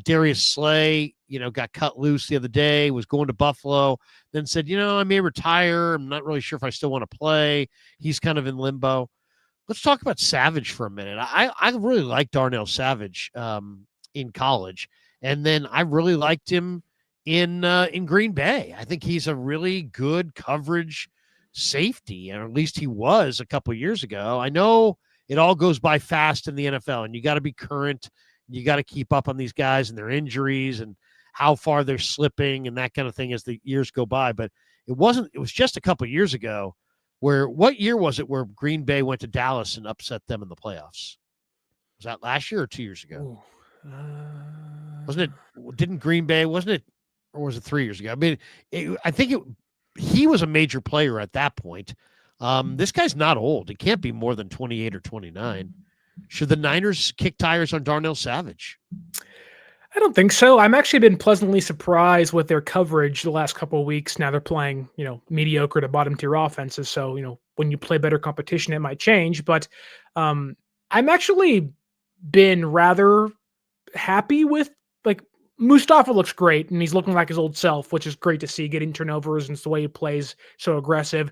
Darius Slay, got cut loose the other day, was going to Buffalo, then said, I may retire. I'm not really sure if I still want to play. He's kind of in limbo. Let's talk about Savage for a minute. I really liked Darnell Savage in college, and then I really liked him in Green Bay. I think he's a really good coverage safety, and at least he was a couple of years ago. I know it all goes by fast in the NFL, and you got to be current. You got to keep up on these guys and their injuries and how far they're slipping and that kind of thing as the years go by. But it was just a couple of years ago what year was it where Green Bay went to Dallas and upset them in the playoffs? Was that last year or 2 years ago? Wasn't it, or was it 3 years ago? I mean, he was a major player at that point. This guy's not old. It can't be more than 28 or 29. Should the Niners kick tires on Darnell Savage? I don't think so. I'm actually been pleasantly surprised with their coverage the last couple of weeks. Now they're playing, mediocre to bottom tier offenses. So, when you play better competition, it might change. But I'm actually been rather happy with, like, Mustafa looks great and he's looking like his old self, which is great to see, getting turnovers and the way he plays, so aggressive.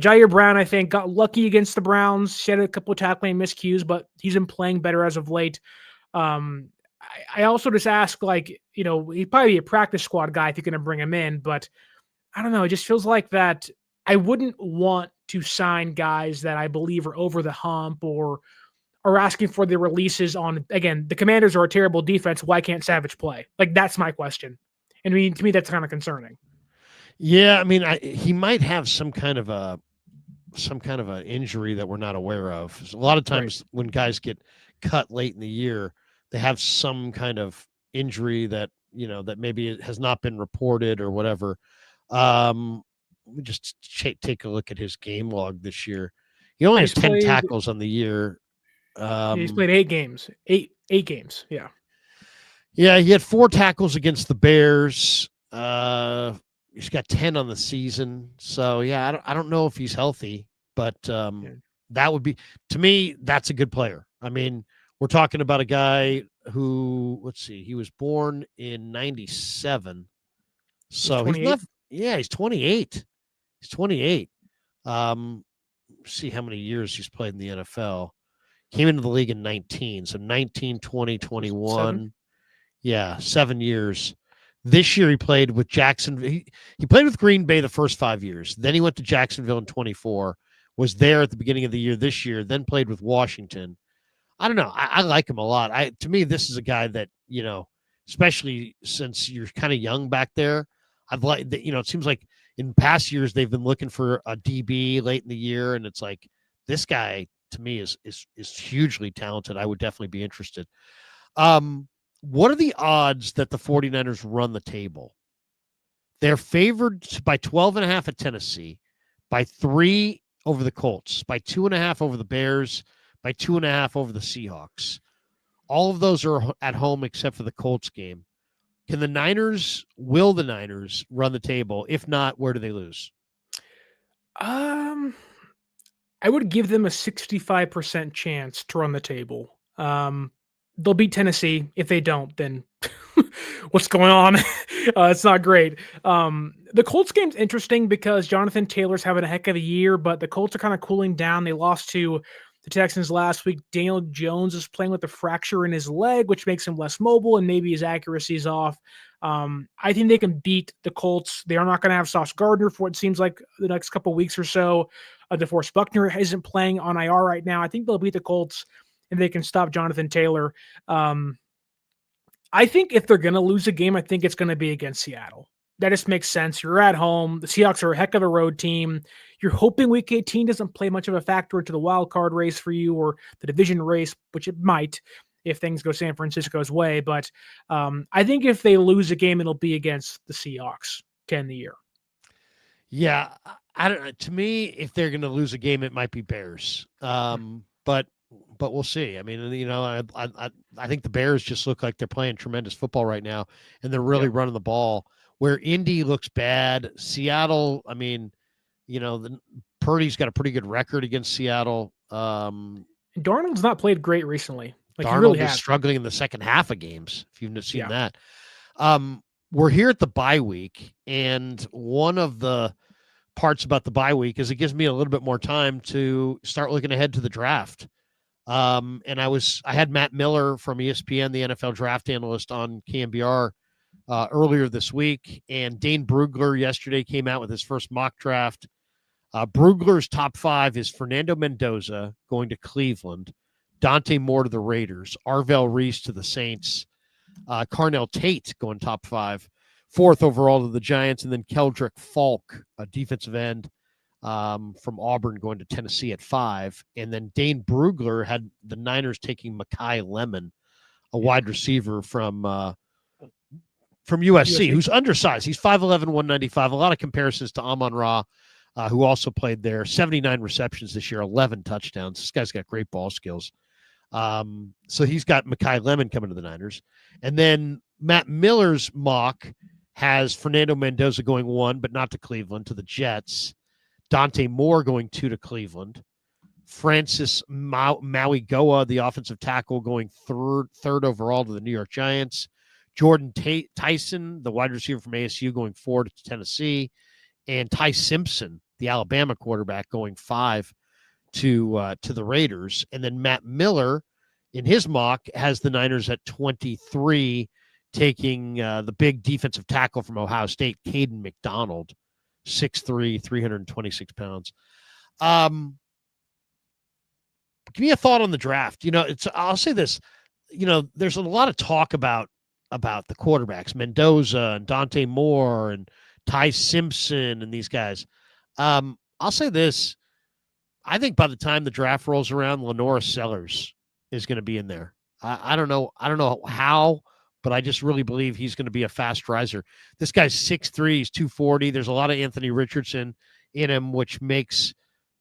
Jair Brown, I think, got lucky against the Browns. She had a couple of tackling miscues, but he's been playing better as of late. I also just ask, he'd probably be a practice squad guy if you're going to bring him in, but I don't know. It just feels like that I wouldn't want to sign guys that I believe are over the hump or are asking for the releases on, again, the Commanders are a terrible defense. Why can't Savage play? Like, that's my question. And to me, that's kind of concerning. Yeah, I mean, he might have some kind of an injury that we're not aware of. A lot of times when guys get cut late in the year, they have some kind of injury that, that maybe it has not been reported or whatever. Let me just take a look at his game log this year. He only has 10 tackles on the year. He's played 8 games. Eight games. Yeah. Yeah, he had 4 tackles against the Bears. He's got 10 on the season. So yeah, I don't know if he's healthy, but that would be, to me, that's a good player. I mean, we're talking about a guy who, let's see, he was born in 97. So he's not, he's 28. He's 28. See how many years he's played in the NFL. Came into the league in 19. So 19, 20, 21. 7? Yeah, 7 years. This year he played with Jacksonville. He played with Green Bay the first 5 years. Then he went to Jacksonville in 24, was there at the beginning of the year this year, then played with Washington. I don't know. I like him a lot. To me, this is a guy that, especially since you're kind of young back there, I've liked that, it seems like in past years they've been looking for a DB late in the year, and it's like this guy to me is hugely talented. I would definitely be interested. What are the odds that the 49ers run the table? They're favored by 12.5 at Tennessee, by 3 over the Colts, by 2.5 over the Bears, by 2.5 over the Seahawks. All of those are at home except for the Colts game. Will the Niners run the table? If not, where do they lose? I would give them a 65% chance to run the table. They'll beat Tennessee. If they don't, then what's going on? It's not great. The Colts game's interesting because Jonathan Taylor's having a heck of a year, but the Colts are kind of cooling down. They lost to the Texans last week. Daniel Jones is playing with a fracture in his leg, which makes him less mobile, and maybe his accuracy is off. I think they can beat the Colts. They are not going to have Sauce Gardner for what seems like the next couple of weeks or so. DeForest Buckner isn't playing on IR right now. I think they'll beat the Colts, and they can stop Jonathan Taylor. I think if they're going to lose a game, I think it's going to be against Seattle. That just makes sense. You're at home. The Seahawks are a heck of a road team. You're hoping Week 18 doesn't play much of a factor into the wild card race for you or the division race, which it might if things go San Francisco's way. But I think if they lose a game, it'll be against the Seahawks to end the year. Yeah, I don't. To me, if they're going to lose a game, it might be Bears. But we'll see. I mean, I think the Bears just look like they're playing tremendous football right now, and they're really running the ball. Where Indy looks bad, Seattle. I mean, Purdy's got a pretty good record against Seattle. Darnold's not played great recently. Like Darnold really is struggling in the second half of games. If you've seen that, we're here at the bye week, and one of the parts about the bye week is it gives me a little bit more time to start looking ahead to the draft. And I had Matt Miller from ESPN, the NFL draft analyst, on KMBR earlier this week, and Dane Brugler yesterday came out with his first mock draft. Brugler's top 5 is Fernando Mendoza going to Cleveland, Dante Moore to the Raiders, Arvell Reese to the Saints, Carnell Tate going top 5, 4th overall to the Giants, and then Keldrick Falk, a defensive end from Auburn, going to Tennessee at 5. And then Dane Brugler had the Niners taking Mekhi Lemon, a wide receiver from USC, who's undersized. He's 5'11", 195. A lot of comparisons to Amon-Ra, who also played there. 79 receptions this year, 11 touchdowns. This guy's got great ball skills. So he's got Mekhi Lemon coming to the Niners. And then Matt Miller's mock has Fernando Mendoza going 1, but not to Cleveland, to the Jets. Dante Moore going 2 to Cleveland. Francis Maui Goa, the offensive tackle, going third overall to the New York Giants. Jordan Tyson, the wide receiver from ASU, going 4 to Tennessee. And Ty Simpson, the Alabama quarterback, going 5 to the Raiders. And then Matt Miller, in his mock, has the Niners at 23, taking the big defensive tackle from Ohio State, Caden McDonald, 6'3", 326 pounds. Give me a thought on the draft. I'll say this. There's a lot of talk about the quarterbacks, Mendoza and Dante Moore and Ty Simpson and these guys. I'll say this. I think by the time the draft rolls around, Lenora Sellers is going to be in there. I don't know how, but I just really believe he's going to be a fast riser. This guy's 6'3", he's 240. There's a lot of Anthony Richardson in him, which makes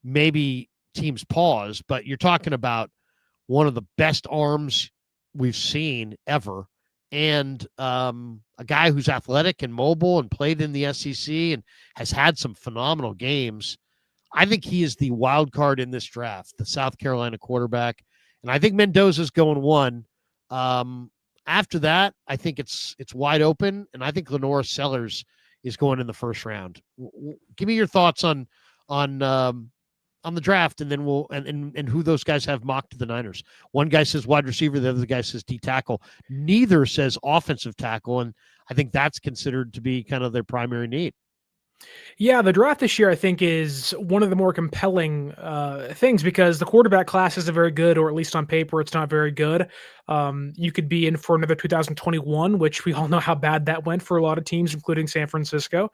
maybe teams pause, but you're talking about one of the best arms we've seen ever, and a guy who's athletic and mobile and played in the SEC and has had some phenomenal games. I think he is the wild card in this draft, the South Carolina quarterback. And I think Mendoza's going 1. After that, I think it's wide open, and I think Lenora Sellers is going in the first round. Give me your thoughts on the draft, and then we'll and who those guys have mocked to the Niners. One guy says wide receiver, the other guy says D tackle. Neither says offensive tackle, and I think that's considered to be kind of their primary need. Yeah, the draft this year, I think, is one of the more compelling things because the quarterback class isn't very good, or at least on paper, it's not very good. You could be in for another 2021, which we all know how bad that went for a lot of teams, including San Francisco.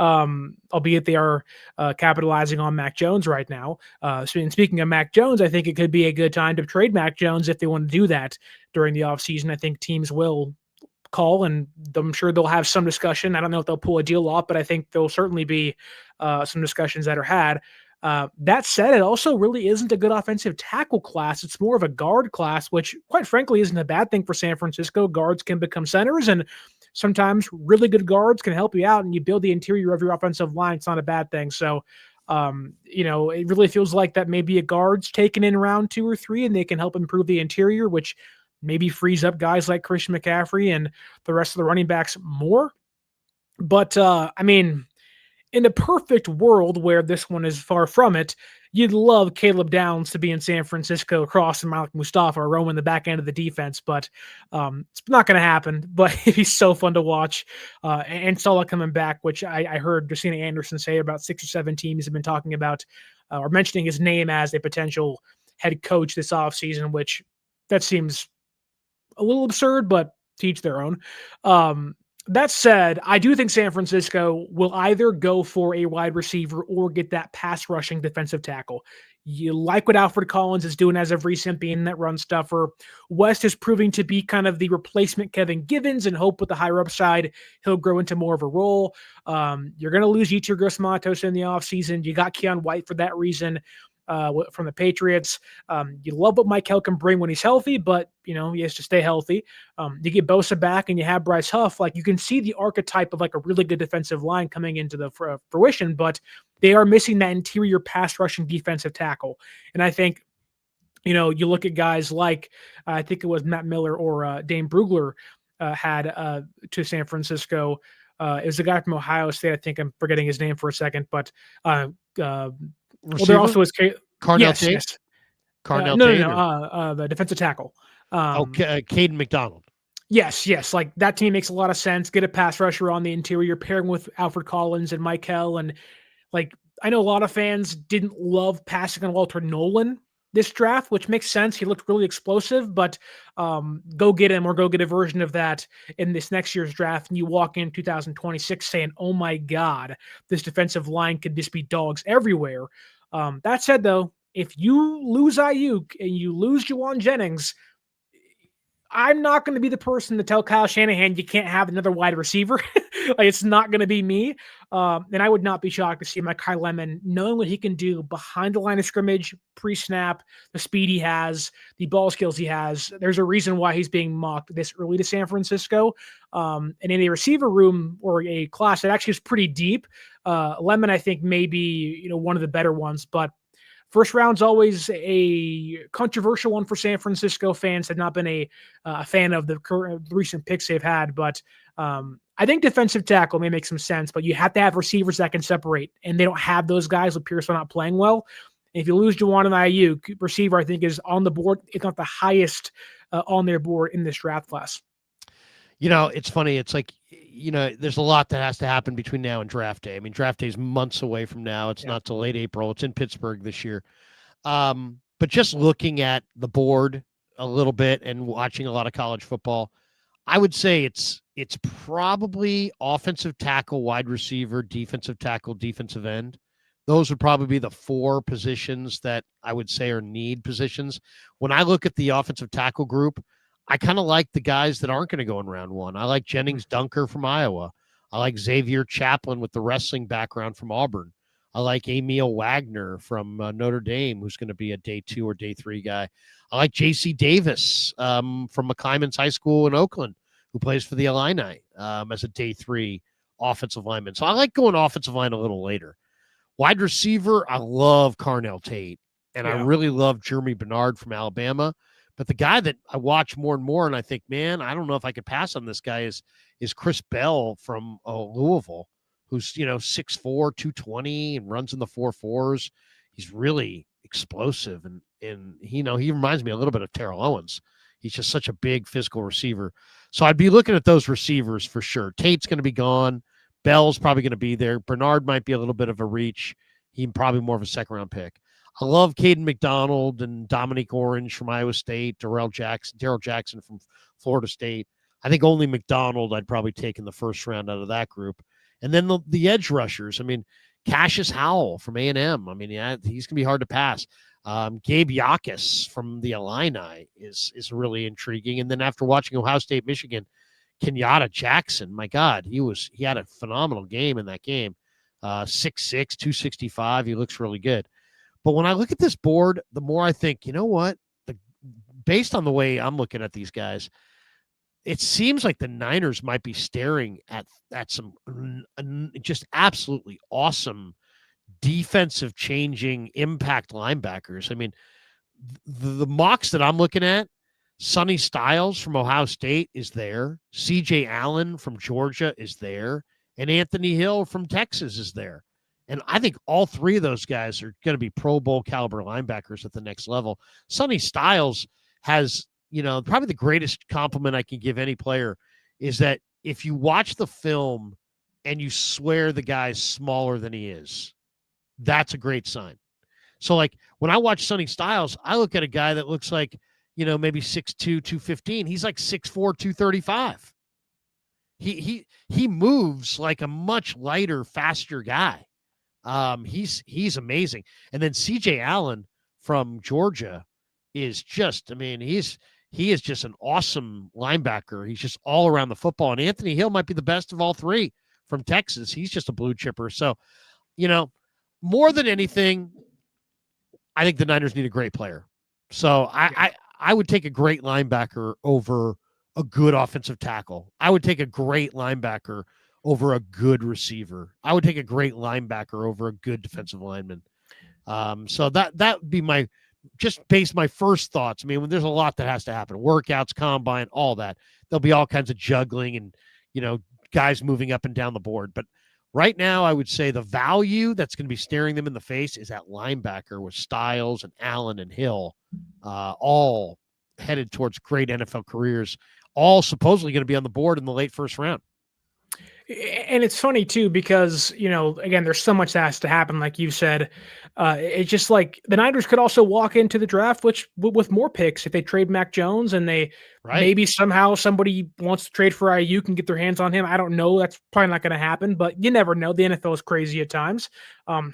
Albeit they are capitalizing on Mac Jones right now. Speaking of Mac Jones, I think it could be a good time to trade Mac Jones if they want to do that during the offseason. I think teams will call, and I'm sure they'll have some discussion. I don't know if they'll pull a deal off, but I think there'll certainly be some discussions that are had. That said, it also really isn't a good offensive tackle class. It's more of a guard class, which quite frankly isn't a bad thing for San Francisco. Guards can become centers, and sometimes really good guards can help you out, and you build the interior of your offensive line. It's not a bad thing. So, it really feels like that maybe a guard's taken in round 2 or 3, and they can help improve the interior, which maybe frees up guys like Christian McCaffrey and the rest of the running backs more. But, in a perfect world where this one is far from it, you'd love Caleb Downs to be in San Francisco across from Malik Mustafa roaming the back end of the defense, but it's not going to happen. But he's so fun to watch. And Saleh coming back, which I heard Justina Anderson say about 6 or 7 teams have been talking about or mentioning his name as a potential head coach this offseason, which that seems a little absurd, but to each their own. That said, I do think San Francisco will either go for a wide receiver or get that pass rushing defensive tackle. You like what Alfred Collins is doing as of recent, being that run stuffer. West is proving to be kind of the replacement Kevin Givens, and hope with the higher upside, he'll grow into more of a role. You're going to lose Yetur Gross-Matos in the offseason. You got Keon White for that reason. From the Patriots. You love what Mike Hill can bring when he's healthy, but, he has to stay healthy. You get Bosa back and you have Bryce Huff. Like, you can see the archetype of like a really good defensive line coming into the fruition, but they are missing that interior pass rushing defensive tackle. And I think, you look at guys like, I think it was Matt Miller or Dane Brugler had to San Francisco. It was a guy from Ohio State. I think I'm forgetting his name for a second, but well, there also is Carnell Tate? Yes. Carnell Tate? The defensive tackle. Caden McDonald. Yes. Like, that team makes a lot of sense. Get a pass rusher on the interior, pairing with Alfred Collins and Mike Hill. And, like, I know a lot of fans didn't love passing on Walter Nolan this draft, which makes sense. He looked really explosive, but go get him or go get a version of that in this next year's draft. And you walk in 2026 saying, oh my God, this defensive line could just be dogs everywhere. That said, though, if you lose Ayuk and you lose Juwan Jennings, I'm not going to be the person to tell Kyle Shanahan you can't have another wide receiver. Like, it's not going to be me. And I would not be shocked to see Kyle Lemon, knowing what he can do behind the line of scrimmage, pre-snap, the speed he has, the ball skills he has. There's a reason why he's being mocked this early to San Francisco. And in a receiver room or a class that actually is pretty deep, Lemon, I think, may be one of the better ones. But first round's always a controversial one for San Francisco fans. Have not been a fan of the recent picks they've had, but I think defensive tackle may make some sense. But you have to have receivers that can separate, and they don't have those guys with Pearson not playing well. And if you lose Juwan and Ayuk, receiver I think is on the board, if not the highest on their board in this draft class. It's funny. It's like, there's a lot that has to happen between now and draft day. I mean, draft day is months away from now. It's not till late April. It's in Pittsburgh this year. But just looking at the board a little bit and watching a lot of college football, I would say it's probably offensive tackle, wide receiver, defensive tackle, defensive end. Those would probably be the 4 positions that I would say are need positions. When I look at the offensive tackle group, I kind of like the guys that aren't going to go in round one. I like Jennings Dunker from Iowa. I like Xavier Chaplin with the wrestling background from Auburn. I like Emil Wagner from Notre Dame, who's going to be a day 2 or day 3 guy. I like J.C. Davis from McClymonds High School in Oakland, who plays for the Illini as a day 3 offensive lineman. So I like going offensive line a little later. Wide receiver, I love Carnell Tate, and I really love Jeremy Bernard from Alabama. But the guy that I watch more and more, and I think, man, I don't know if I could pass on this guy, is Chris Bell from Louisville, who's 6'4", 220, and runs in the 4.4s. He's really explosive, and he reminds me a little bit of Terrell Owens. He's just such a big physical receiver. So I'd be looking at those receivers for sure. Tate's going to be gone. Bell's probably going to be there. Bernard might be a little bit of a reach. He's probably more of a second-round pick. I love Caden McDonald and Dominique Orange from Iowa State, Darrell Jackson from Florida State. I think only McDonald I'd probably take in the first round out of that group. And then the edge rushers. I mean, Cassius Howell from A&M. I mean, yeah, he's going to be hard to pass. Gabe Yakis from the Illini is really intriguing. And then after watching Ohio State, Michigan, Kenyatta Jackson, my God, he had a phenomenal game in that game. 6'6", 265. He looks really good. But when I look at this board, the more I think, you know what? Based on the way I'm looking at these guys, it seems like the Niners might be staring at some just absolutely awesome defensive changing impact linebackers. I mean, the mocks that I'm looking at, Sonny Styles from Ohio State is there. C.J. Allen from Georgia is there. And Anthony Hill from Texas is there. And I think all 3 of those guys are going to be Pro Bowl caliber linebackers at the next level. Sonny Styles has, probably the greatest compliment I can give any player is that if you watch the film and you swear the guy's smaller than he is, that's a great sign. So, like, when I watch Sonny Styles, I look at a guy that looks like, maybe 6'2", 215. He's like 6'4", 235. He moves like a much lighter, faster guy. He's amazing. And then CJ Allen from Georgia is just, he is just an awesome linebacker. He's just all around the football. And Anthony Hill might be the best of all 3 from Texas. He's just a blue chipper. So, more than anything, I think the Niners need a great player. So I would take a great linebacker over a good offensive tackle. I would take a great linebacker over a good receiver. I would take a great linebacker over a good defensive lineman. So that would be my first thoughts. I mean, there's a lot that has to happen. Workouts, combine, all that. There'll be all kinds of juggling and, guys moving up and down the board. But right now, I would say the value that's going to be staring them in the face is at linebacker with Styles and Allen and Hill, all headed towards great NFL careers, all supposedly going to be on the board in the late first round. And it's funny too, because, again, there's so much that has to happen. Like you said, it's just like the Niners could also walk into the draft, with more picks if they trade Mac Jones and they maybe somehow somebody wants to trade for Ayuk and get their hands on him. I don't know. That's probably not going to happen, but you never know. The NFL is crazy at times.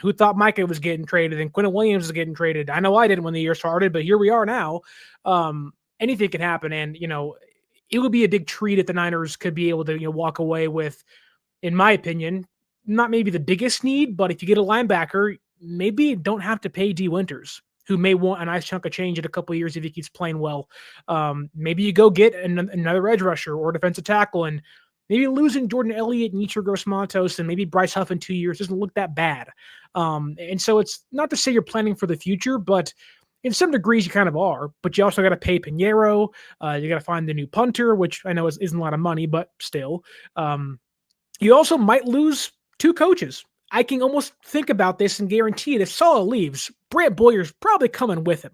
Who thought Micah was getting traded and Quinnen Williams is getting traded? I know I didn't when the year started, but here we are now. Anything can happen. And, it would be a big treat if the Niners could be able to, walk away with, in my opinion, not maybe the biggest need, but if you get a linebacker, maybe you don't have to pay D. Winters, who may want a nice chunk of change in a couple of years if he keeps playing well. Maybe you go get another edge rusher or defensive tackle, and maybe losing Jordan Elliott and Yetur Gross-Matos and maybe Bryce Huff in 2 years doesn't look that bad. And so it's not to say you're planning for the future, but in some degrees you kind of are. But you also got to pay Pinheiro. You got to find the new punter, which I know isn't a lot of money, but still. You also might lose 2 coaches. I can almost think about this and guarantee it. If Saleh leaves, Brant Boyer's probably coming with him.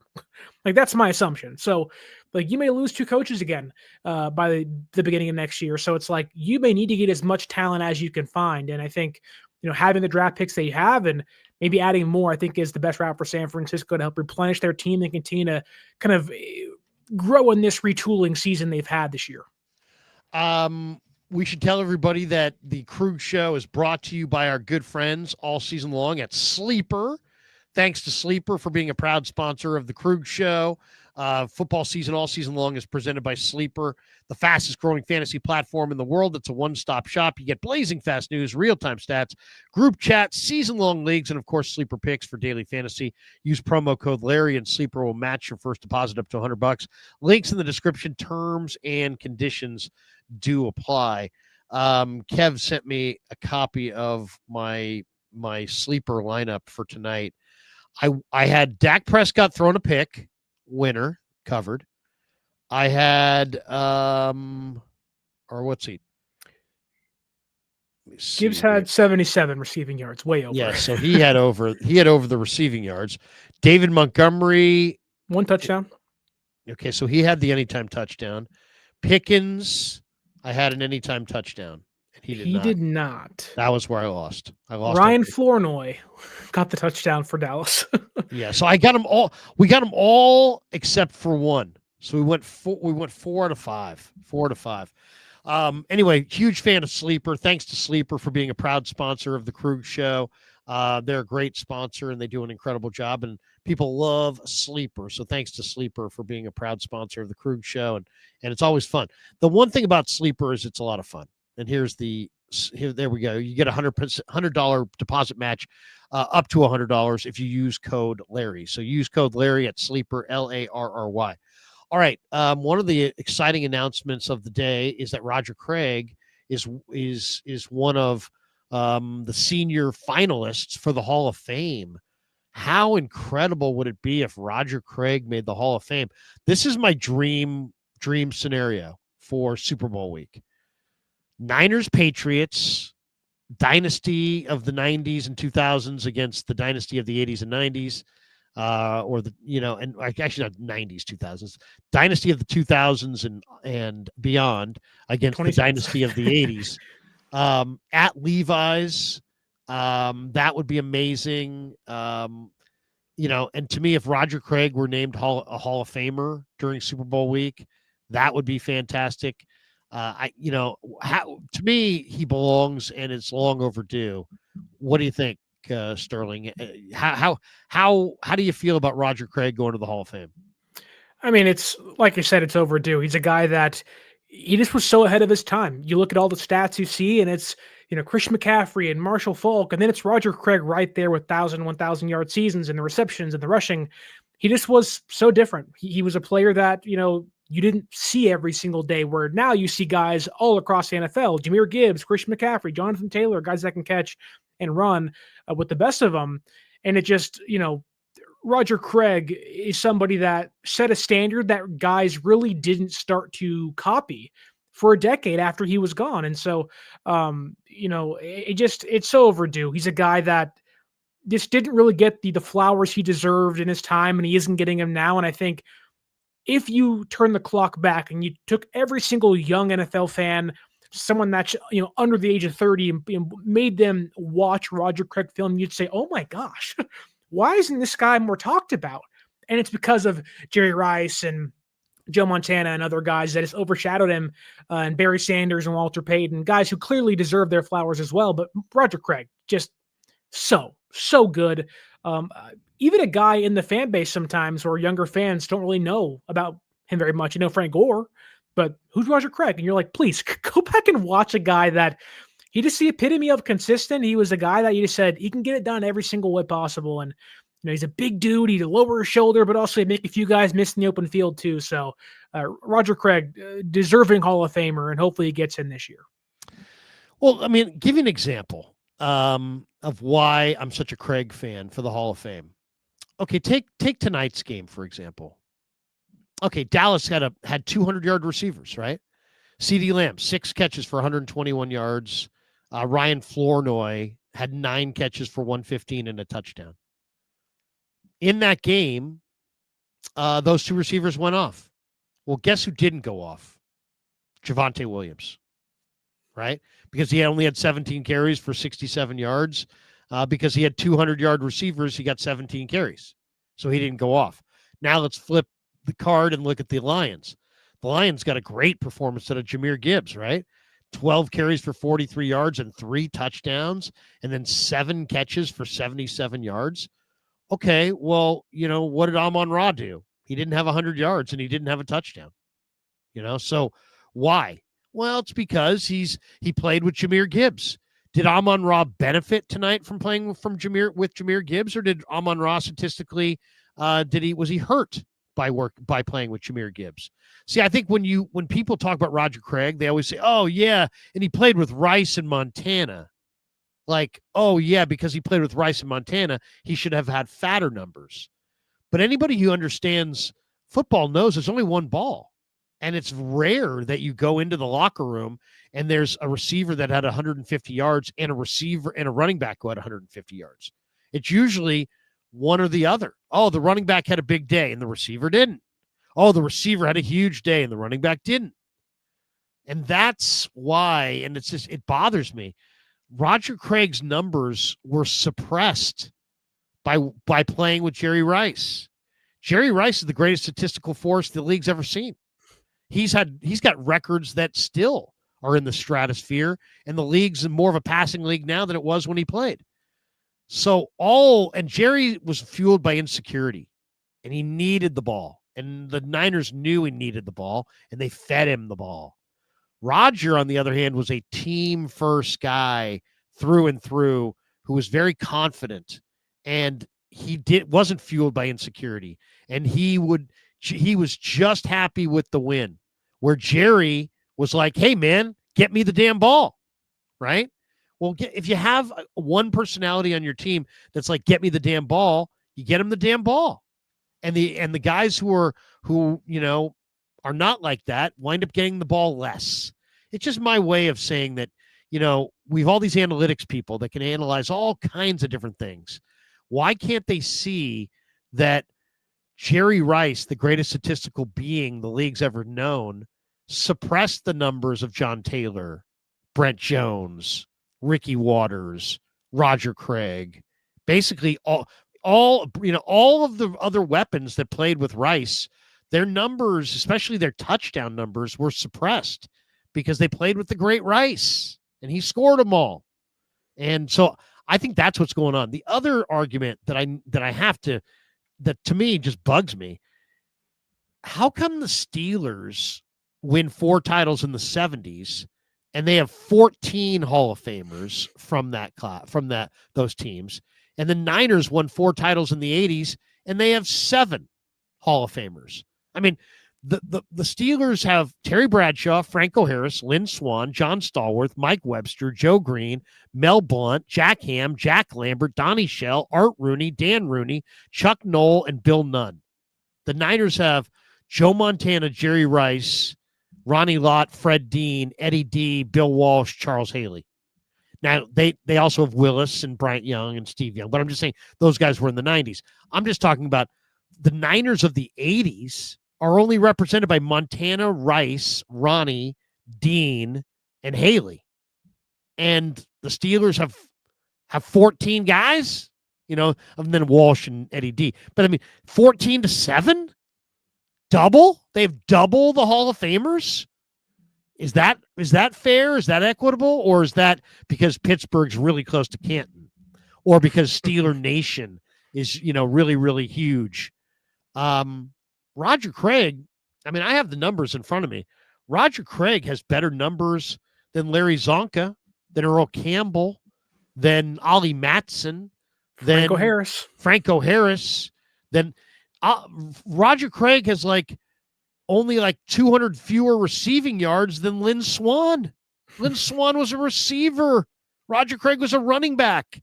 Like, that's my assumption. So, like, you may lose 2 coaches again by the beginning of next year. So it's like you may need to get as much talent as you can find. And I think, having the draft picks they have and maybe adding more, I think is the best route for San Francisco to help replenish their team and continue to kind of grow in this retooling season they've had this year. We should tell everybody that the Krug Show is brought to you by our good friends all season long at Sleeper. Thanks to Sleeper for being a proud sponsor of the Krug Show. Football season all season long is presented by Sleeper, the fastest growing fantasy platform in the world. It's a one-stop shop. You get blazing fast news, real-time stats, group chats, season-long leagues, and, of course, Sleeper picks for daily fantasy. Use promo code Larry, and Sleeper will match your first deposit up to $100. Links in the description. Terms and conditions do apply. Kev sent me a copy of my Sleeper lineup for tonight. I had Dak Prescott throwing a pick, winner, covered. I had or what's he? Gibbs had 77 receiving yards, way over. Yeah, so he had over the receiving yards. David Montgomery, 1 touchdown. Okay, so he had the anytime touchdown. Pickens, I had an anytime touchdown. He did not. That was where I lost. Ryan Flournoy got the touchdown for Dallas. Yeah, so I got them all. We got them all except for one. So we went 4 out of 5. 4 out of 5. Anyway, huge fan of Sleeper. Thanks to Sleeper for being a proud sponsor of the Krug Show. They're a great sponsor and they do an incredible job. And people love Sleeper. So thanks to Sleeper for being a proud sponsor of the Krug Show. And it's always fun. The one thing about Sleeper is it's a lot of fun. And there we go. You get $100 deposit match up to $100 if you use code Larry. So use code Larry at Sleeper, Larry. All right. One of the exciting announcements of the day is that Roger Craig is one of the senior finalists for the Hall of Fame. How incredible would it be if Roger Craig made the Hall of Fame? This is my dream scenario for Super Bowl week. Niners, Patriots, dynasty of the 90s and 2000s against the dynasty of the 80s and 90s, and actually not 90s, 2000s, dynasty of the 2000s and beyond against the dynasty of the 80s. At Levi's, that would be amazing. And to me, if Roger Craig were named a Hall of Famer during Super Bowl week, that would be fantastic. To me, he belongs, and it's long overdue. What do you think, Sterling? How do you feel about Roger Craig going to the Hall of Fame? I mean, it's like you said, it's overdue. He's a guy that he just was so ahead of his time. You look at all the stats you see, and it's Christian McCaffrey and Marshall Faulk, and then it's Roger Craig right there with 1,000 yard seasons and the receptions and the rushing. He just was so different. He was a player that you didn't see every single day, where now you see guys all across the NFL, Jahmyr Gibbs, Christian McCaffrey, Jonathan Taylor, guys that can catch and run with the best of them. And it just, Roger Craig is somebody that set a standard that guys really didn't start to copy for a decade after he was gone. And so, it's so overdue. He's a guy that just didn't really get the flowers he deserved in his time, and he isn't getting them now. And I think if you turn the clock back and you took every single young NFL fan, someone that's under the age of 30, and made them watch Roger Craig film, you'd say, "Oh my gosh, why isn't this guy more talked about?" And it's because of Jerry Rice and Joe Montana and other guys that has overshadowed him, and Barry Sanders and Walter Payton, guys who clearly deserve their flowers as well. But Roger Craig, just so good. Even a guy in the fan base sometimes, or younger fans don't really know about him very much. Frank Gore, but who's Roger Craig? And you're like, please go back and watch a guy that he just the epitome of consistent. He was a guy that you just said he can get it done every single way possible. And he's a big dude. He'd lower his shoulder, but also make a few guys miss in the open field too. So Roger Craig, deserving Hall of Famer, and hopefully he gets in this year. Well, I mean, give you an example of why I'm such a Craig fan for the Hall of Fame. Okay, take tonight's game, for example. Okay, Dallas had 200-yard receivers, right? CeeDee Lamb, 6 catches for 121 yards. Ryan Flournoy had 9 catches for 115 and a touchdown. In that game, those 2 receivers went off. Well, guess who didn't go off? Javonte Williams, right? Because he only had 17 carries for 67 yards. Because he had 200-yard receivers, he got 17 carries. So he didn't go off. Now let's flip the card and look at the Lions. The Lions got a great performance out of Jahmyr Gibbs, right? 12 carries for 43 yards and 3 touchdowns, and then 7 catches for 77 yards. Okay, well, what did Amon-Ra do? He didn't have 100 yards and he didn't have a touchdown. So why? Well, it's because he played with Jahmyr Gibbs. Did Amon-Ra benefit tonight from playing with Jahmyr Gibbs, or did Amon-Ra statistically was he hurt by playing with Jahmyr Gibbs? See, I think when people talk about Roger Craig, they always say, "Oh yeah, and he played with Rice in Montana." Like, oh yeah, because he played with Rice in Montana, he should have had fatter numbers. But anybody who understands football knows there's only one ball. And it's rare that you go into the locker room and there's a receiver that had 150 yards and a receiver and a running back who had 150 yards. It's usually one or the other. Oh, the running back had a big day and the receiver didn't. Oh, the receiver had a huge day and the running back didn't. And that's why, and it bothers me. Roger Craig's numbers were suppressed by playing with Jerry Rice. Jerry Rice is the greatest statistical force the league's ever seen. He's got records that still are in the stratosphere, and the league's more of a passing league now than it was when he played. And Jerry was fueled by insecurity, and he needed the ball, and the Niners knew he needed the ball, and they fed him the ball. Roger, on the other hand, was a team-first guy through and through who was very confident, and wasn't fueled by insecurity, and he was just happy with the win, where Jerry was like, "Hey, man, get me the damn ball," right? Well, if you have one personality on your team that's like, "Get me the damn ball," you get him the damn ball, and the guys who are not like that wind up getting the ball less. It's just my way of saying that, we've all these analytics people that can analyze all kinds of different things. Why can't they see that Jerry Rice, the greatest statistical being the league's ever known, suppressed the numbers of John Taylor, Brent Jones, Ricky Waters, Roger Craig, basically all of the other weapons that played with Rice, their numbers, especially their touchdown numbers, were suppressed because they played with the great Rice and he scored them all. And so I think that's what's going on. The other argument that to me just bugs me, how come the Steelers win 4 titles in the 70s and they have 14 Hall of Famers from those teams, and the Niners won 4 titles in the 80s and they have 7 Hall of Famers? I mean, the Steelers have Terry Bradshaw, Franco Harris, Lynn Swann, John Stallworth, Mike Webster, Joe Green, Mel Blount, Jack Ham, Jack Lambert, Donnie Shell, Art Rooney, Dan Rooney, Chuck Noll, and Bill Nunn. The Niners have Joe Montana, Jerry Rice, Ronnie Lott, Fred Dean, Eddie D, Bill Walsh, Charles Haley. Now, they also have Willis and Bryant Young and Steve Young, but I'm just saying those guys were in the 90s. I'm just talking about the Niners of the 80s are only represented by Montana, Rice, Ronnie, Dean, and Haley. And the Steelers have 14 guys, and then Walsh and Eddie D. But I mean, 14-7? Double? They have double the Hall of Famers? Is that fair? Is that equitable? Or is that because Pittsburgh's really close to Canton? Or because Steeler Nation is, really, really huge? Roger Craig, I mean, I have the numbers in front of me. Roger Craig has better numbers than Larry Zonka, than Earl Campbell, than Ollie Matson, than Franco Harris. Then Roger Craig has only 200 fewer receiving yards than Lynn Swann. Lynn Swann was a receiver. Roger Craig was a running back.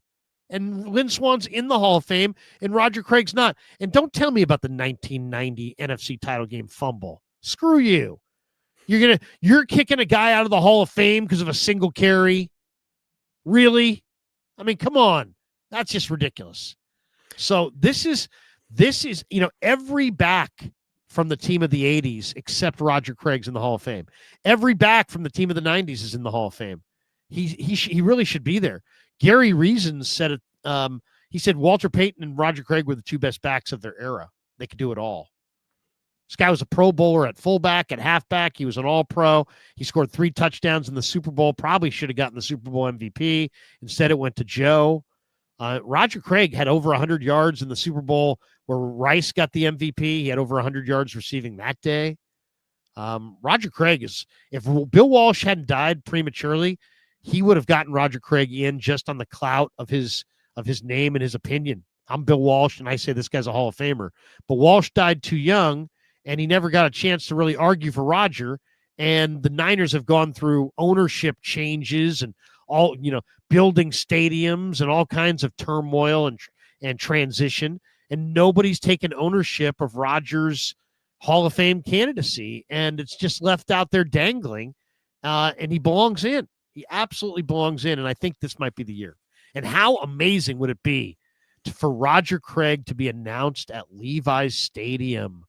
And Lynn Swann's in the Hall of Fame, and Roger Craig's not. And don't tell me about the 1990 NFC title game fumble. Screw you. You're kicking a guy out of the Hall of Fame because of a single carry? Really? I mean, come on. That's just ridiculous. So this is every back from the team of the 80s except Roger Craig's in the Hall of Fame. Every back from the team of the 90s is in the Hall of Fame. He really should be there. Gary Reason said it. He said Walter Payton and Roger Craig were the 2 best backs of their era. They could do it all. This guy was a Pro Bowler at fullback, at halfback. He was an All-Pro. He scored 3 touchdowns in the Super Bowl. Probably should have gotten the Super Bowl MVP. Instead, it went to Joe. Roger Craig had over 100 yards in the Super Bowl where Rice got the MVP. He had over 100 yards receiving that day. Roger Craig if Bill Walsh hadn't died prematurely, he would have gotten Roger Craig in just on the clout of his name and his opinion. I'm Bill Walsh, and I say this guy's a Hall of Famer. But Walsh died too young, and he never got a chance to really argue for Roger. And the Niners have gone through ownership changes and all, building stadiums and all kinds of turmoil and transition. And nobody's taken ownership of Rodgers' Hall of Fame candidacy, and it's just left out there dangling, and he belongs in. He absolutely belongs in, and I think this might be the year. And how amazing would it be for Roger Craig to be announced at Levi's Stadium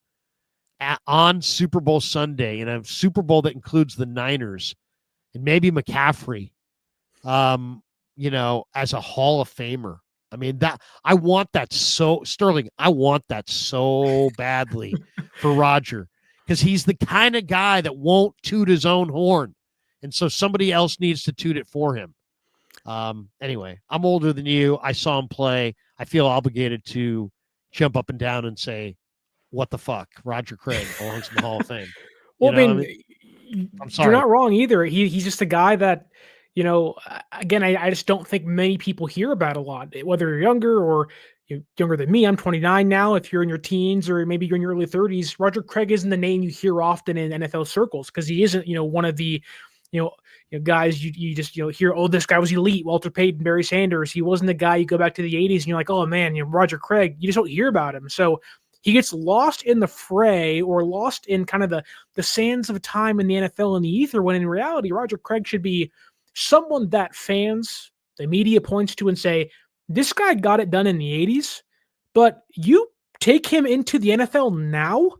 on Super Bowl Sunday, in a Super Bowl that includes the Niners and maybe McCaffrey, as a Hall of Famer. I mean, I want that Sterling. I want that so badly for Roger, because he's the kind of guy that won't toot his own horn. And so somebody else needs to toot it for him. Anyway, I'm older than you. I saw him play. I feel obligated to jump up and down and say, what the fuck? Roger Craig belongs in the Hall of Fame. Well, I'm sorry. You're not wrong either. He's just a guy that, again, I just don't think many people hear about a lot, whether you're younger or younger than me. I'm 29 now. If you're in your teens or maybe you're in your early 30s, Roger Craig isn't the name you hear often in NFL circles, because he isn't, one of the, guys you just, hear, oh, this guy was elite, Walter Payton, Barry Sanders. He wasn't the guy you go back to the 80s and you're like, oh man, Roger Craig. You just don't hear about him. So he gets lost in the fray, or lost in kind of the sands of time in the NFL and the ether, when in reality, Roger Craig should be someone that fans, the media, points to and say, this guy got it done in the 80s, but you take him into the NFL now,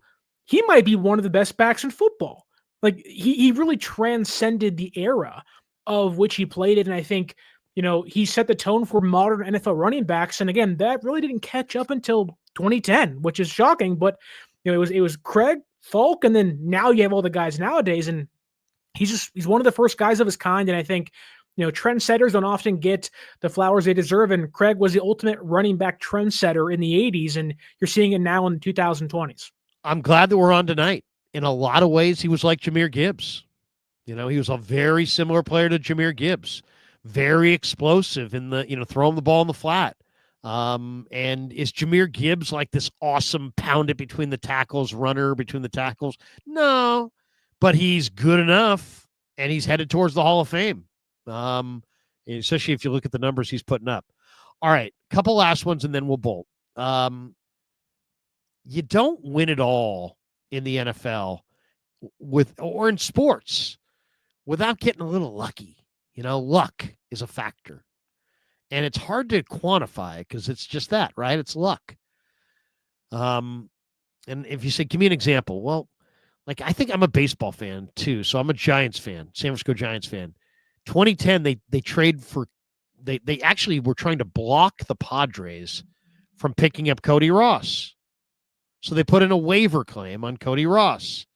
he might be one of the best backs in football. Like, he really transcended the era of which he played in. And I think, he set the tone for modern NFL running backs. And again, that really didn't catch up until 2010, which is shocking. But, it was Craig, Falk, and then now you have all the guys nowadays. And he's one of the first guys of his kind. And I think, trendsetters don't often get the flowers they deserve. And Craig was the ultimate running back trendsetter in the 80s. And you're seeing it now in the 2020s. I'm glad that we're on tonight. In a lot of ways, he was like Jahmyr Gibbs. He was a very similar player to Jahmyr Gibbs. Very explosive in the, throwing the ball in the flat. And is Jahmyr Gibbs like this awesome pound it between the tackles runner between the tackles? No, but he's good enough, and he's headed towards the Hall of Fame. Especially if you look at the numbers he's putting up. All right, couple last ones, and then we'll bolt. You don't win it all in the NFL or in sports without getting a little lucky. Luck is a factor. And it's hard to quantify because it's just that, right? It's luck. And if you say, give me an example. Well, I think I'm a baseball fan too. So I'm a Giants fan, San Francisco Giants fan. 2010, they actually were trying to block the Padres from picking up Cody Ross. So they put in a waiver claim on Cody Ross,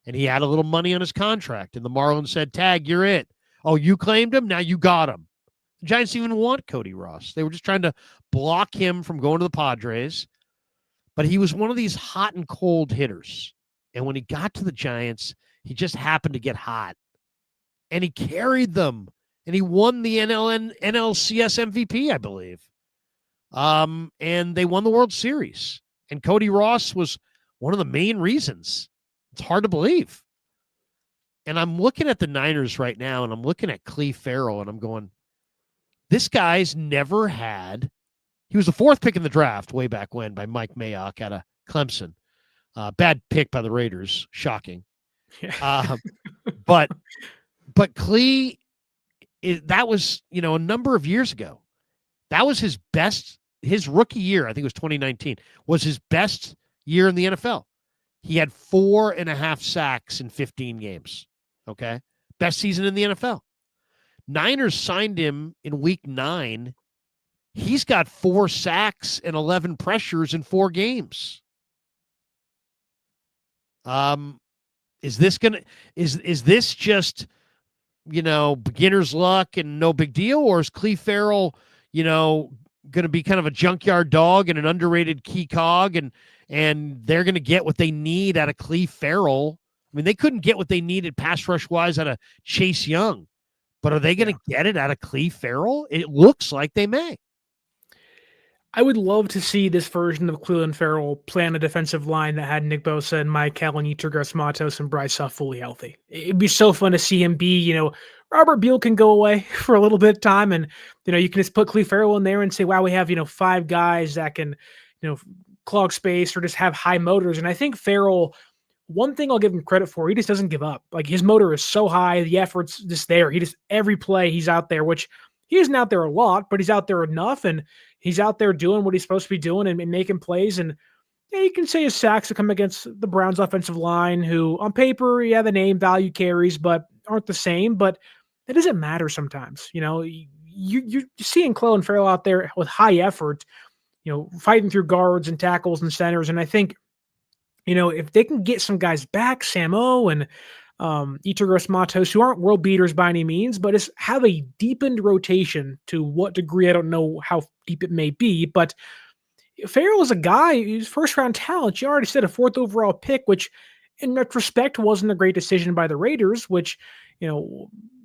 and he had a little money on his contract, and the Marlins said, tag, you're it. Oh, you claimed him? Now you got him. The Giants didn't even want Cody Ross. They were just trying to block him from going to the Padres, but he was one of these hot and cold hitters. And when he got to the Giants, he just happened to get hot, and he carried them, and he won the NLCS MVP, I believe. And they won the World Series. And Cody Ross was one of the main reasons. It's hard to believe. And I'm looking at the Niners right now, and I'm looking at Cleve Farrell, and I'm going, this guy's never had – he was the fourth pick in the draft way back when by Mike Mayock out of Clemson. Bad pick by the Raiders. Shocking. Yeah. But Cleve, that was, a number of years ago. That was his best – his rookie year, I think it was 2019, was his best year in the NFL. He had 4.5 sacks in 15 games. Okay. Best season in the NFL. Niners signed him in week 9. He's got 4 sacks and 11 pressures in 4 games. Is this just, beginner's luck and no big deal? Or is Cleve Farrell, going to be kind of a junkyard dog and an underrated key cog, and they're going to get what they need out of Cleve Farrell. I mean, they couldn't get what they needed pass rush wise out of Chase Young, but are they going to get it out of Cleve Farrell? It looks like they may. I would love to see this version of Cleveland Farrell play on a defensive line that had Nick Bosa and Mike Allen, Yetur Gross-Matos, and Bryce Huff fully healthy. It'd be so fun to see him be, Robert Beal can go away for a little bit of time, and, you can just put Cleve Farrell in there and say, wow, we have, 5 guys that can, clog space or just have high motors. And I think Farrell, one thing I'll give him credit for, he just doesn't give up. Like, his motor is so high, the effort's just there. Every play he's out there, which he isn't out there a lot, but he's out there enough, and he's out there doing what he's supposed to be doing and making plays. And you can say his sacks have come against the Browns offensive line, who on paper, the name value carries, but aren't the same. But it doesn't matter sometimes. You're seeing Clelin Ferrell out there with high effort, fighting through guards and tackles and centers. And I think, if they can get some guys back, Samo and Yetur Gross-Matos, who aren't world beaters by any means, but just have a deepened rotation. To what degree, I don't know how deep it may be, but Farrell is a guy who's first-round talent. You already said a 4th overall pick, which in retrospect wasn't a great decision by the Raiders, which,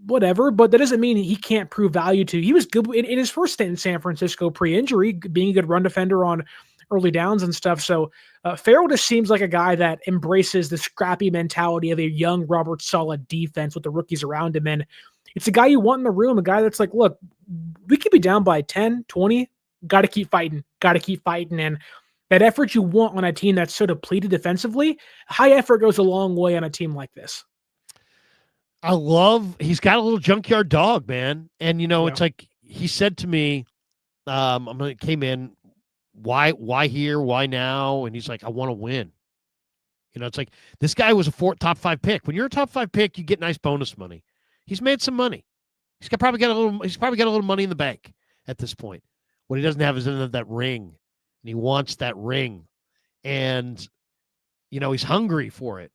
whatever, but that doesn't mean he can't prove value to. He was good in his first stint in San Francisco pre-injury, being a good run defender on early downs and stuff. So Farrell just seems like a guy that embraces the scrappy mentality of a young Robert Saleh defense with the rookies around him. And it's a guy you want in the room, a guy that's like, look, we could be down by 10, 20, got to keep fighting. And that effort you want on a team that's so depleted defensively, high effort goes a long way on a team like this. He's got a little junkyard dog, man. And, it's like he said to me, came in, why here? Why now? And he's like, I want to win. It's like, this guy was a top 5 pick. When you're a top 5 pick, you get nice bonus money. He's made some money. He's probably got a little money in the bank at this point. What he doesn't have is that ring, and he wants that ring. And, he's hungry for it,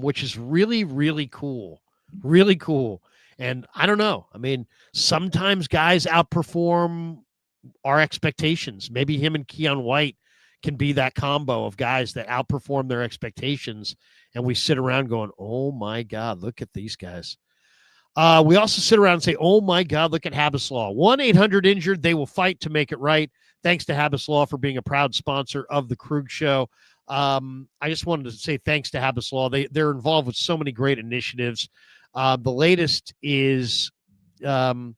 which is really, really cool. Really cool. And I don't know. I mean, sometimes guys outperform our expectations. Maybe him and Keon White can be that combo of guys that outperform their expectations, and we sit around going, oh my God, look at these guys. We also sit around and say, oh my God, look at Habas Law. 1-800-INJURED. They will fight to make it right. Thanks to Habas Law for being a proud sponsor of the Krug Show. I just wanted to say thanks to Habas Law. They're involved with so many great initiatives. The latest is, do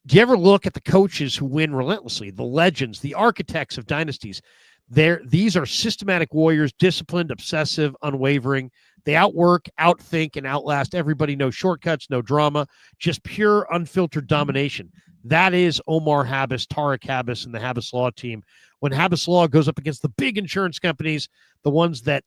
you ever look at the coaches who win relentlessly, the legends, the architects of dynasties? These are systematic warriors, disciplined, obsessive, unwavering. They outwork, outthink, and outlast everybody. No shortcuts, no drama, just pure, unfiltered domination. That is Omar Habas, Tariq Habas, and the Habas Law team. When Habas Law goes up against the big insurance companies, the ones that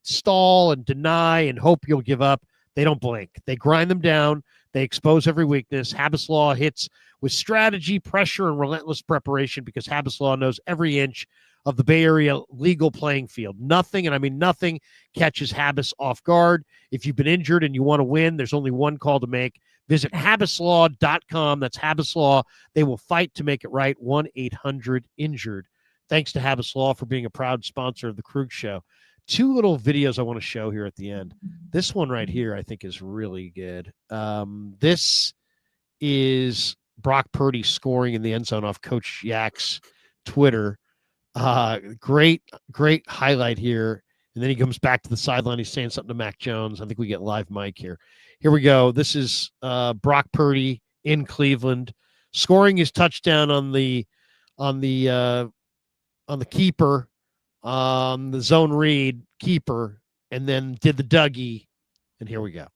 stall and deny and hope you'll give up, they don't blink. They grind them down. They expose every weakness. Habas Law hits with strategy, pressure, and relentless preparation, because Habas Law knows every inch of the Bay Area legal playing field. Nothing, and I mean nothing, catches Habas off guard. If you've been injured and you want to win, there's only one call to make. Visit habaslaw.com. That's Habas Law. They will fight to make it right. 1-800-INJURED. Thanks to Habas Law for being a proud sponsor of the Krug Show. 2 little videos I want to show here at the end. This one right here I think is really good. This is Brock Purdy scoring in the end zone off Coach Yak's Twitter. Great highlight here. And then he comes back to the sideline. He's saying something to Mac Jones. I think we get live mic here. Here we go. This is Brock Purdy in Cleveland scoring his touchdown on the keeper, the zone read keeper, and then did the Dougie. And here we go.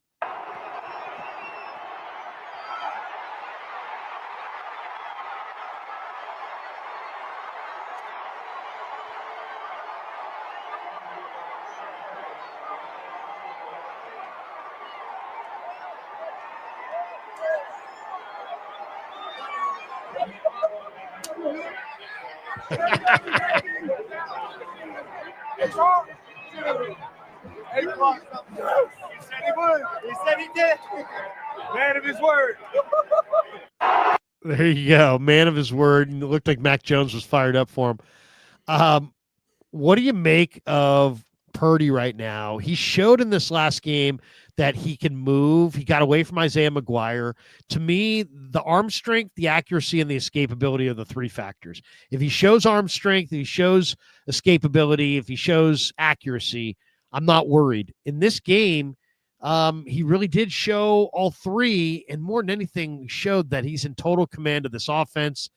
He said he would. He said he did. Man of his word. There you go. Man of his word. And it looked like Mac Jones was fired up for him. What do you make of Purdy right now? He showed in this last game that he can move. He got away from Isaiah McGuire. To me, the arm strength, the accuracy, and the escapability are the three factors. If he shows arm strength, if he shows escapability, if he shows accuracy, I'm not worried. In this game, he really did show all three, and more than anything, he showed that he's in total command of this offense.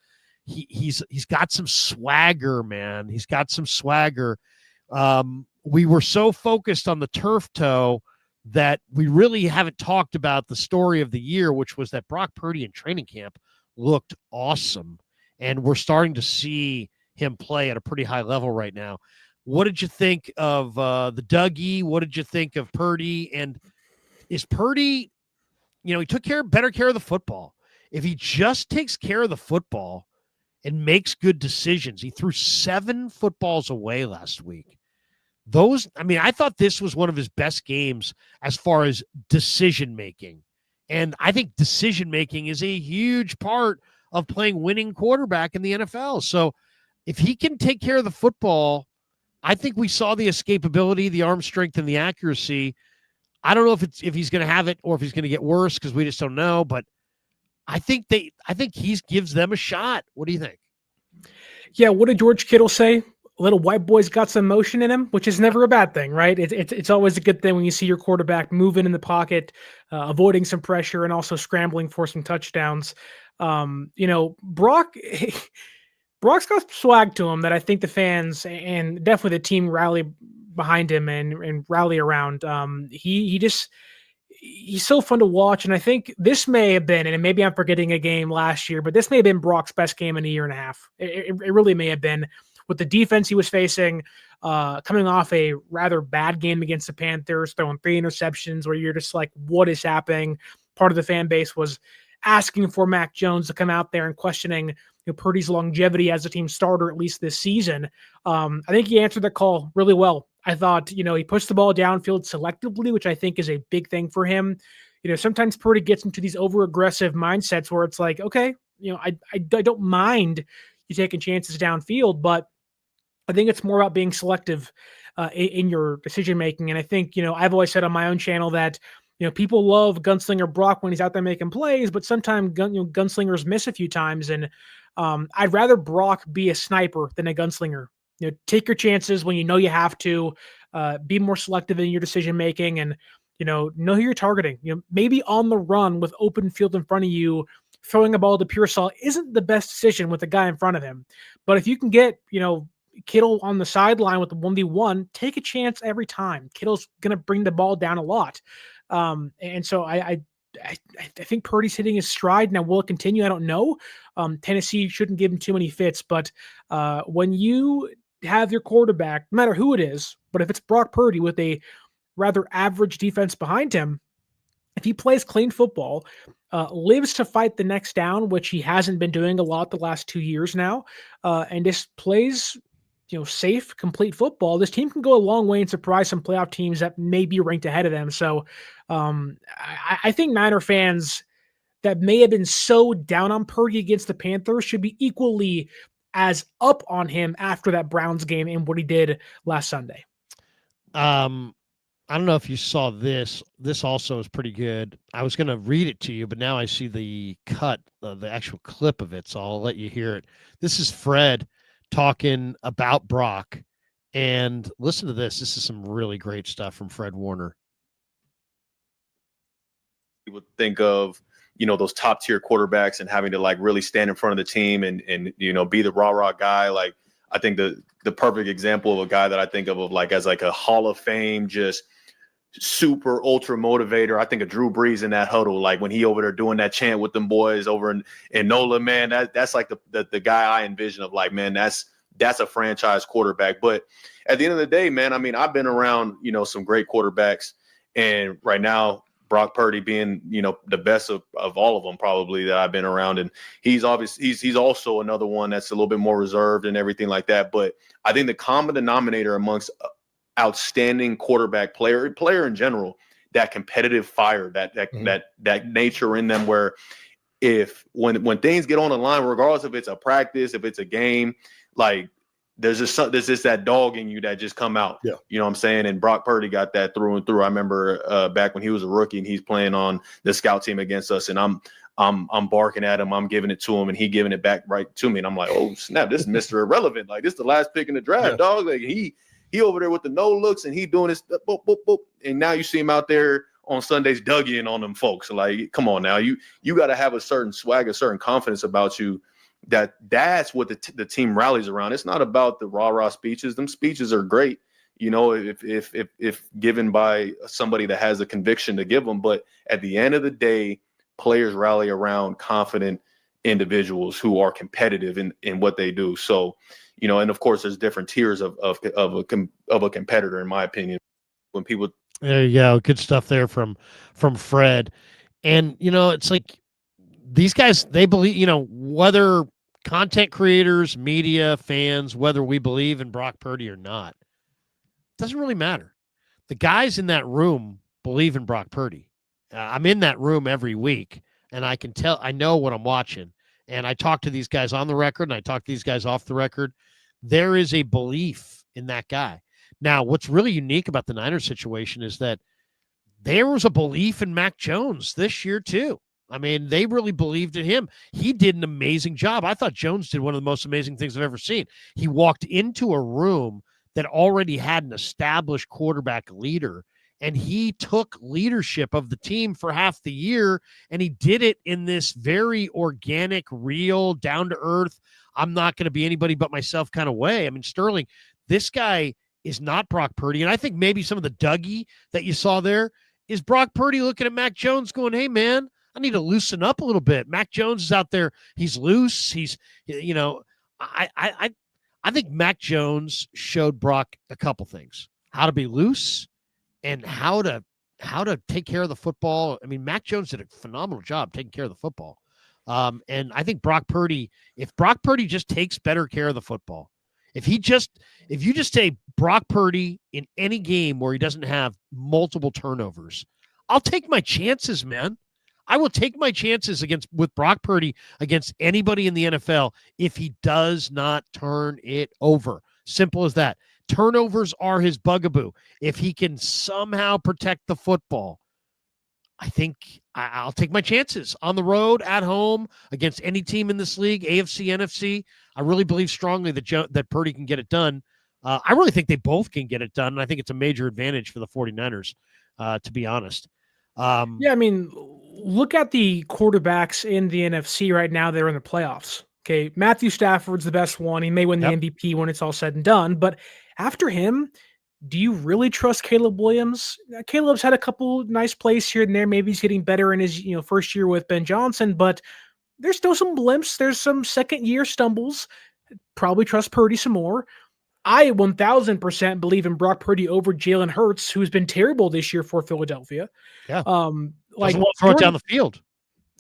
He's got some swagger, man. He's got some swagger. We were so focused on the turf toe that we really haven't talked about the story of the year, which was that Brock Purdy in training camp looked awesome. And we're starting to see him play at a pretty high level right now. What did you think of the Dougie? What did you think of Purdy? And is Purdy, he took better care of the football. If he just takes care of the football and makes good decisions, he threw 7 footballs away last week. I thought this was one of his best games as far as decision-making. And I think decision-making is a huge part of playing winning quarterback in the NFL. So if he can take care of the football, I think we saw the escapability, the arm strength, and the accuracy. I don't know if he's going to have it or if he's going to get worse because we just don't know. But I think he gives them a shot. What do you think? Yeah, what did George Kittle say? Little white boy's got some motion in him, which is never a bad thing, right? It's always a good thing when you see your quarterback moving in the pocket, avoiding some pressure, and also scrambling for some touchdowns. Brock's got swag to him that I think the fans and definitely the team rally behind him and rally around. He's so fun to watch, and I think this may have been, and maybe I'm forgetting a game last year, but this may have been Brock's best game in a year and a half. It really may have been. With the defense he was facing, coming off a rather bad game against the Panthers, throwing 3 interceptions where you're just like, what is happening? Part of the fan base was asking for Mac Jones to come out there and questioning Purdy's longevity as a team starter, at least this season. I think he answered that call really well. I thought, he pushed the ball downfield selectively, which I think is a big thing for him. Sometimes Purdy gets into these over-aggressive mindsets where it's like, okay, I don't mind you taking chances downfield, but I think it's more about being selective in your decision-making. And I think, I've always said on my own channel that, people love Gunslinger Brock when he's out there making plays, but sometimes gunslingers miss a few times. And I'd rather Brock be a sniper than a gunslinger. Take your chances when you have to, be more selective in your decision-making and, know who you're targeting. Maybe on the run with open field in front of you, throwing a ball to Pearsall isn't the best decision with the guy in front of him. But if you can get, Kittle on the sideline with the 1v1, take a chance every time. Kittle's going to bring the ball down a lot. And so I think Purdy's hitting his stride. Now, will it continue? I don't know. Tennessee shouldn't give him too many fits, but when you have your quarterback, no matter who it is, but if it's Brock Purdy with a rather average defense behind him, if he plays clean football, lives to fight the next down, which he hasn't been doing a lot the last 2 years now, and just plays safe, complete football, this team can go a long way and surprise some playoff teams that may be ranked ahead of them. So I think Niner fans that may have been so down on Purdy against the Panthers should be equally as up on him after that Browns game and what he did last Sunday. I don't know if you saw this. This also is pretty good. I was going to read it to you, but now I see the cut, the actual clip of it, so I'll let you hear it. This is Fred talking about Brock, and listen to this. This is some really great stuff from Fred Warner. You would think of, those top tier quarterbacks and having to really stand in front of the team and be the rah guy. Like, I think the perfect example of a guy that I think of as a Hall of Fame, just super ultra motivator. I think of Drew Brees in that huddle, like when he over there doing that chant with them boys over in NOLA, man, that's like the guy I envision of man, that's a franchise quarterback. But at the end of the day, man, I've been around, some great quarterbacks, and right now Brock Purdy being, the best of all of them probably that I've been around. And he's also another one that's a little bit more reserved and everything like that. But I think the common denominator amongst outstanding quarterback player in general, that competitive fire, that nature in them where if when things get on the line, regardless if it's a practice, if it's a game, like there's just that dog in you that just come out. Yeah. You know what I'm saying? And Brock Purdy got that through and through. I remember back when he was a rookie and he's playing on the scout team against us, and I'm barking at him, I'm giving it to him, and he giving it back right to me. And I'm like, oh snap, this is Mr. Irrelevant. Like, this is the last pick in the draft, dog. Like he over there with the no looks and he doing this boop, boop, boop. And now you see him out there on Sundays dug in on them folks. Like, come on now. You got to have a certain swag, a certain confidence about you. That's what the team rallies around. It's not about the rah-rah speeches. Them speeches are great, you know, if given by somebody that has the conviction to give them. But at the end of the day, players rally around confident individuals who are competitive in what they do. So, you know, and of course, there's different tiers of a competitor, in my opinion. When people, there you go, good stuff there from Fred, and you know, it's like these guys, they believe, you know, whether content creators, media, fans, whether we believe in Brock Purdy or not, doesn't really matter. The guys in that room believe in Brock Purdy. I'm in that room every week, and I can tell, I know what I'm watching. And I talk to these guys on the record, and I talk to these guys off the record. There is a belief in that guy. Now, what's really unique about the Niners situation is that there was a belief in Mac Jones this year, too. I mean, they really believed in him. He did an amazing job. I thought Jones did one of the most amazing things I've ever seen. He walked into a room that already had an established quarterback leader, and he took leadership of the team for half the year, and he did it in this very organic, real, down-to-earth, I'm not going to be anybody but myself kind of way. I mean, Sterling, this guy is not Brock Purdy, and I think maybe some of the Dougie that you saw there is Brock Purdy looking at Mac Jones going, hey, man, I need to loosen up a little bit. Mac Jones is out there. He's loose. He's, you know, I think Mac Jones showed Brock a couple things: how to be loose and how to take care of the football. I mean, Mac Jones did a phenomenal job taking care of the football. And I think if Brock Purdy just takes better care of the football, if you just say Brock Purdy in any game where he doesn't have multiple turnovers, I'll take my chances, man. I will take my chances with Brock Purdy against anybody in the NFL if he does not turn it over. Simple as that. Turnovers are his bugaboo. If he can somehow protect the football, I think I'll take my chances on the road, at home, against any team in this league, AFC, NFC. I really believe strongly that Purdy can get it done. I really think they both can get it done, and I think it's a major advantage for the 49ers, to be honest. Yeah, I mean, look at the quarterbacks in the NFC right now. They're in the playoffs. Okay, Matthew Stafford's the best one. He may win the MVP when it's all said and done. But after him, do you really trust Caleb Williams? Caleb's had a couple nice plays here and there. Maybe he's getting better in his first year with Ben Johnson, but there's still some blimps. There's some second-year stumbles. Probably trust Purdy some more. I 1,000% believe in Brock Purdy over Jalen Hurts, who's been terrible this year for Philadelphia. Yeah, like doesn't want to throw it down the field,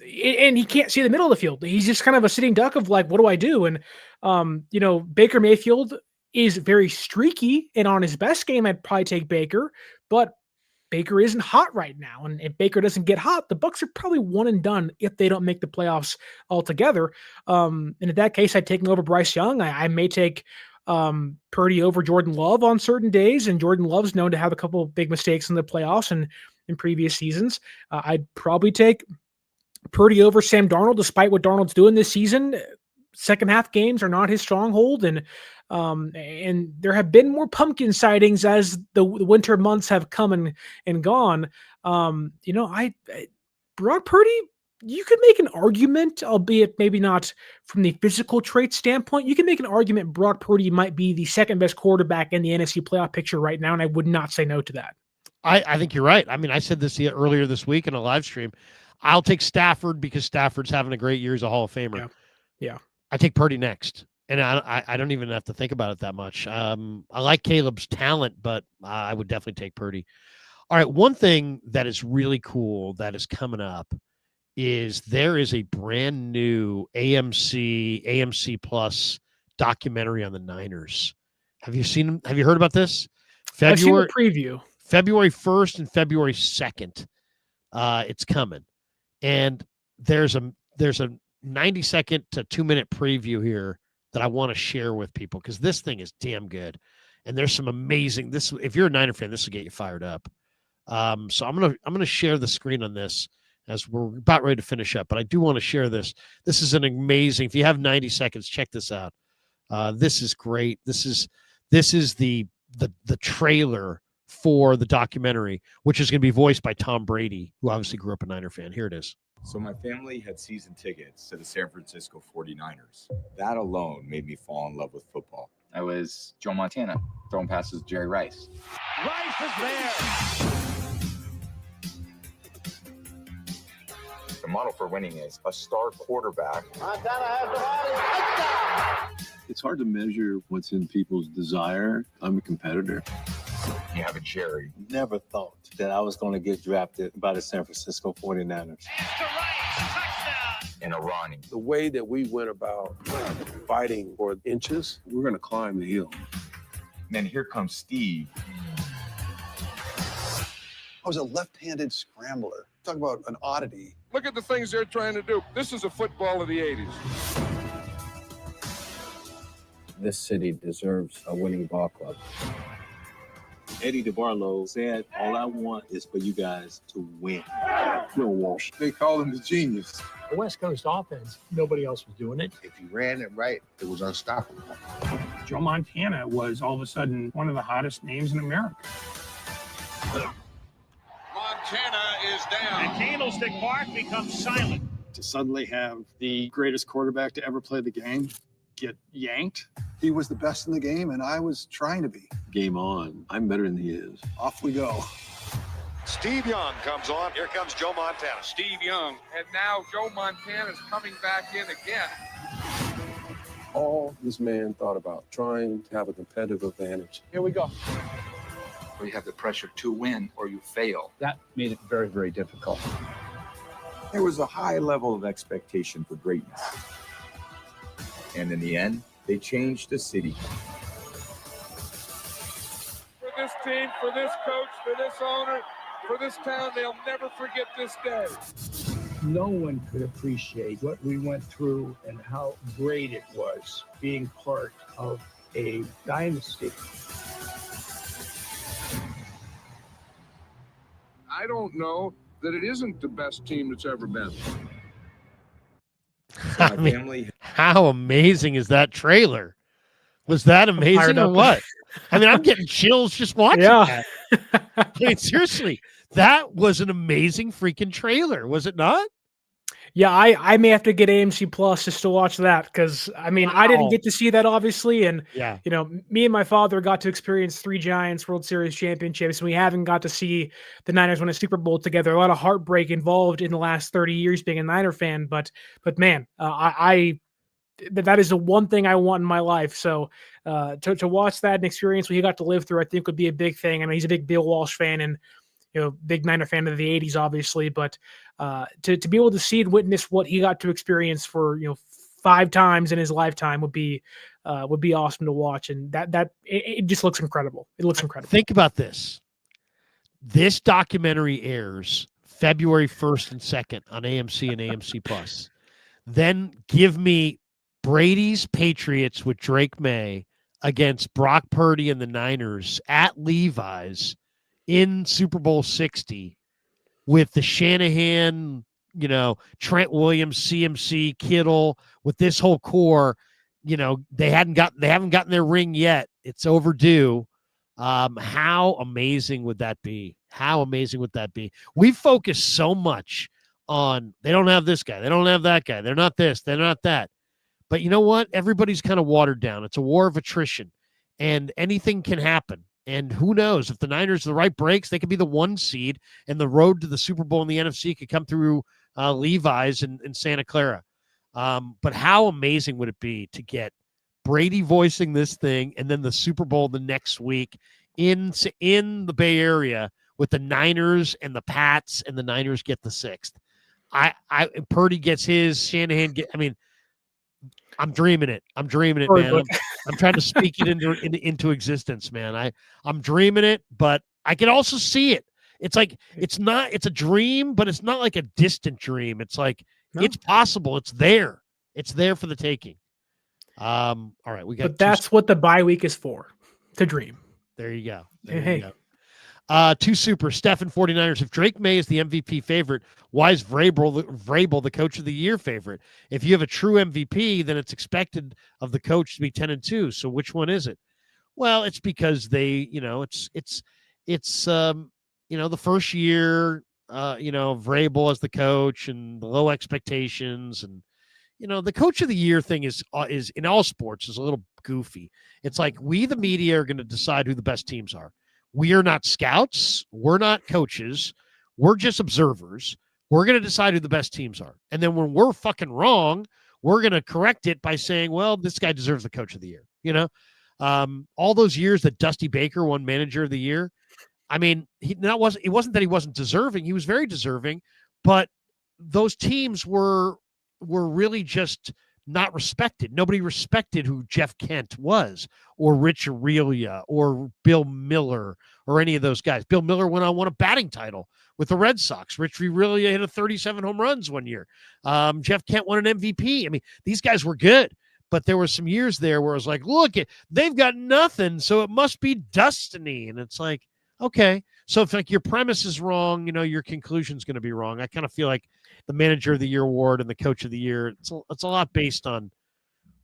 and he can't see the middle of the field. He's just kind of a sitting duck of like, what do I do? And Baker Mayfield is very streaky, and on his best game, I'd probably take Baker, but Baker isn't hot right now. And if Baker doesn't get hot, the Bucs are probably one and done if they don't make the playoffs altogether. And in that case, I'd take him over Bryce Young. I may take Purdy over Jordan Love on certain days, and Jordan Love's known to have a couple of big mistakes in the playoffs and in previous seasons. I'd probably take Purdy over Sam Darnold, despite what Darnold's doing this season. Second half games are not his stronghold, and there have been more pumpkin sightings as the winter months have come and gone. Brock Purdy, you could make an argument, albeit maybe not from the physical trait standpoint. You can make an argument Brock Purdy might be the second best quarterback in the NFC playoff picture right now, and I would not say no to that. I think you're right. I mean, I said this earlier this week in a live stream. I'll take Stafford because Stafford's having a great year. He's a Hall of Famer. Yeah. I take Purdy next, and I don't even have to think about it that much. I like Caleb's talent, but I would definitely take Purdy. All right, one thing that is really cool that is coming up is there is a brand new AMC Plus documentary on the Niners. Have you seen them? Have you heard about this? I've seen the preview. February 1st and February 2nd. It's coming. And there's there's a 90-second to 2-minute preview here that I want to share with people because this thing is damn good. And there's some amazing if you're a Niner fan, this will get you fired up. So I'm gonna share the screen on this as we're about ready to finish up. But I do want to share this. This is an amazing. If you have 90 seconds, check this out. This is great. This is the trailer for the documentary, which is going to be voiced by Tom Brady, who obviously grew up a Niner fan. Here it is. So my family had season tickets to the San Francisco 49ers. That alone made me fall in love with football. I was Joe Montana throwing passes to Jerry Rice. Rice is there. The model for winning is a star quarterback. Montana has the ball. Touchdown. It's hard to measure what's in people's desire. I'm a competitor. You have a Jerry. Never thought that I was going to get drafted by the San Francisco 49ers. And a Ronnie. The way that we went about fighting for inches, We're going to climb the hill. And then here comes Steve. I was a left-handed scrambler. Talk about an oddity. look at the things they're trying to do. This is a football of the 80s. This city deserves a winning ball club. Eddie DeBarlo said, all I want is for you guys to win. Phil Walsh. They call him the genius. The West Coast offense, nobody else was doing it. If you ran it right, it was unstoppable. Joe Montana was all of a sudden one of the hottest names in America. Montana is down. And Candlestick Park becomes silent. To suddenly have the greatest quarterback to ever play the game get yanked. He was the best in the game, and I was trying to be. Game on. I'm better than he is. Off we go. Steve Young comes on. Here comes Joe Montana. Steve Young. And now Joe Montana is coming back in again. All this man thought about trying to have a competitive advantage. Here we go. Where you have the pressure to win or you fail. That made it very, very difficult. There was a high level of expectation for greatness. And in the end, they changed the city. For this team, for this coach, for this owner, for this town, they'll never forget this day. No one could appreciate what we went through and how great it was being part of a dynasty. I don't know that it isn't the best team that's ever been. I mean, how amazing is that trailer? Was that amazing or what? I mean, I'm getting chills just watching that. I mean, seriously, that was an amazing freaking trailer, was it not? Yeah, I may have to get AMC Plus just to watch that because, I mean, I didn't get to see that, obviously. And, you know, me and my father got to experience 3 Giants World Series championships. And we haven't got to see the Niners win a Super Bowl together. A lot of heartbreak involved in the last 30 years being a Niner fan. But man, that is the one thing I want in my life. So to watch that and experience what he got to live through, I think would be a big thing. I mean, he's a big Bill Walsh fan and, you know, big Niner fan of the 80s, obviously, but to be able to see and witness what he got to experience for, you know, 5 times in his lifetime would be awesome to watch. And it just looks incredible. It looks incredible. Think about this. This documentary airs February 1st and 2nd on AMC and AMC Plus. Then give me Brady's Patriots with Drake May against Brock Purdy and the Niners at Levi's in Super Bowl 60 with the Shanahan, you know, Trent Williams, CMC, Kittle, with this whole core. You know, they haven't gotten their ring yet. It's overdue. How amazing would that be? How amazing would that be? We focus so much on they don't have this guy, they don't have that guy, they're not this, they're not that. But you know what? Everybody's kind of watered down. It's a war of attrition, and anything can happen. And who knows, if the Niners are the right breaks, they could be the 1 seed, and the road to the Super Bowl in the NFC could come through Levi's in Santa Clara. But how amazing would it be to get Brady voicing this thing and then the Super Bowl the next week in the Bay Area with the Niners and the Pats, and the Niners get the 6th. Purdy gets his, Shanahan I'm dreaming it. I'm dreaming it, man. I'm trying to speak it into existence, man. I'm dreaming it, but I can also see it. It's like it's a dream, but it's not like a distant dream. It's like No. It's possible. It's there. It's there for the taking. All right, we got. But that's what the bye week is for, to dream. There you go. Hey. Two super Stephen 49ers. If Drake May is the MVP favorite, why is Vrabel the coach of the year favorite? If you have a true MVP, then it's expected of the coach to be 10-2. So which one is it? Well, it's because they, it's the first year, Vrabel as the coach and the low expectations, and the coach of the year thing is in all sports is a little goofy. It's like we, the media, are going to decide who the best teams are. We are not scouts. We're not coaches. We're just observers. We're going to decide who the best teams are. And then when we're fucking wrong, we're going to correct it by saying, well, this guy deserves the coach of the year. All those years that Dusty Baker won manager of the year, I mean, it wasn't that he wasn't deserving. He was very deserving, but those teams were really just not respected. Nobody respected who Jeff Kent was, or Rich Aurelia, or Bill Miller, or any of those guys. Bill Miller won a batting title with the Red Sox. Rich Aurelia hit 37 home runs one year. Jeff Kent won an MVP. I mean, these guys were good, but there were some years there where it was like, look, they've got nothing, so it must be destiny. And it's like, okay. So if like your premise is wrong, your conclusion's going to be wrong. I kind of feel like the manager of the year award and the coach of the year, it's a lot based on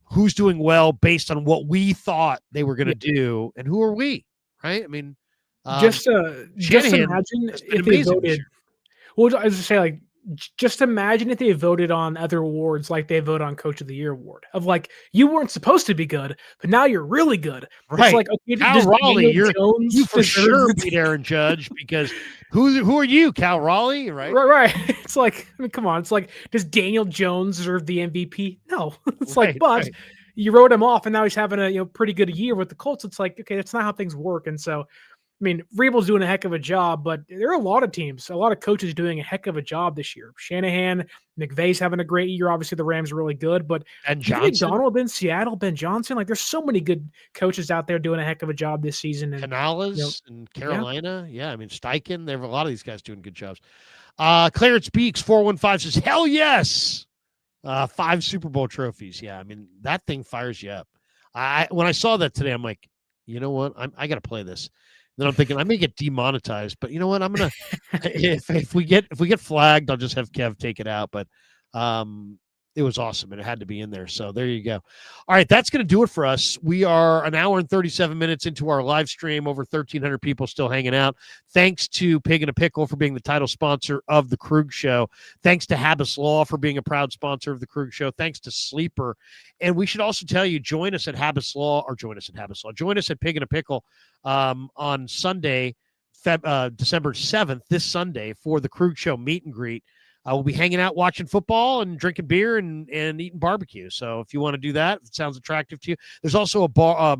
who's doing well based on what we thought they were going to do, and who are we, right? I mean, just imagine if they voted. Well, I was just say, like, just imagine if they voted on other awards like they vote on Coach of the Year award. Of like, you weren't supposed to be good, but now you're really good. Right? It's like, okay, Cal Raleigh, you for sure beat Aaron Judge because who are you, Cal Raleigh? Right. It's like, I mean, come on. It's like, does Daniel Jones deserve the MVP? No. It's but you wrote him off, and now he's having a pretty good year with the Colts. It's like, okay, that's not how things work, and so. I mean, Vrabel's doing a heck of a job, but there are a lot of teams, a lot of coaches doing a heck of a job this year. Shanahan, McVay's having a great year. Obviously, the Rams are really good, but Donald in Seattle, Ben Johnson, like there's so many good coaches out there doing a heck of a job this season. And Canales in Carolina, yeah. I mean Steichen. There are a lot of these guys doing good jobs. Clarence Beeks 415 says, "Hell yes, 5 Super Bowl trophies." Yeah, I mean that thing fires you up. When I saw that today, I'm like, you know what? I got to play this. Then I'm thinking I may get demonetized, but you know what? I'm gonna if we get flagged, I'll just have Kev take it out. But it was awesome, and it had to be in there. So there you go. All right, that's gonna do it for us. We are an hour and 37 minutes into our live stream. Over 1,300 people still hanging out. Thanks to Pig and a Pickle for being the title sponsor of the Krug Show. Thanks to Habas Law for being a proud sponsor of the Krug Show. Thanks to Sleeper. And we should also tell you, join us at Habas Law. Join us at Pig and a Pickle on Sunday, December 7th, this Sunday, for the Krug Show meet and greet. We'll be hanging out, watching football and drinking beer and eating barbecue. So if you want to do that, if it sounds attractive to you, there's also a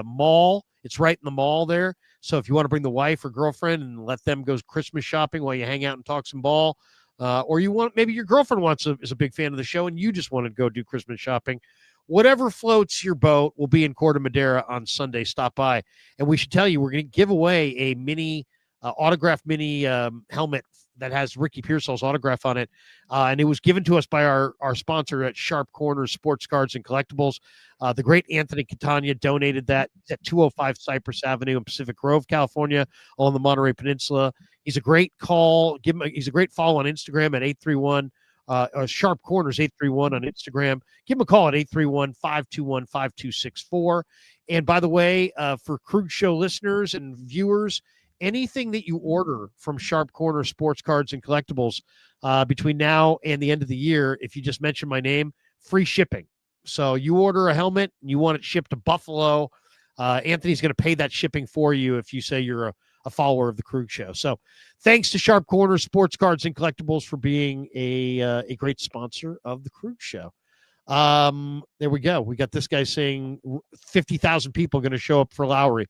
mall. It's right in the mall there. So if you want to bring the wife or girlfriend and let them go Christmas shopping while you hang out and talk some ball, or maybe your girlfriend is a big fan of the show and you just want to go do Christmas shopping, whatever floats your boat, will be in Corte Madera on Sunday. Stop by. And we should tell you, we're going to give away a mini autographed mini helmet that has Ricky Pearsall's autograph on it. And it was given to us by our sponsor at Sharp Corners Sports Cards and Collectibles. The great Anthony Catania donated that at 205 Cypress Avenue in Pacific Grove, California, on the Monterey Peninsula. He's a great call. He's a great follow on Instagram at 831 Sharp Corners 831 on Instagram. Give him a call at 831-521-5264. And by the way, for Krug Show listeners and viewers, anything that you order from Sharp Corner Sports Cards and Collectibles between now and the end of the year, if you just mention my name, free shipping. So you order a helmet and you want it shipped to Buffalo, Anthony's going to pay that shipping for you if you say you're a follower of the Krug Show. So thanks to Sharp Corner Sports Cards and Collectibles for being a great sponsor of the Krug Show. There we go. We got this guy saying 50,000 people are going to show up for Lowry.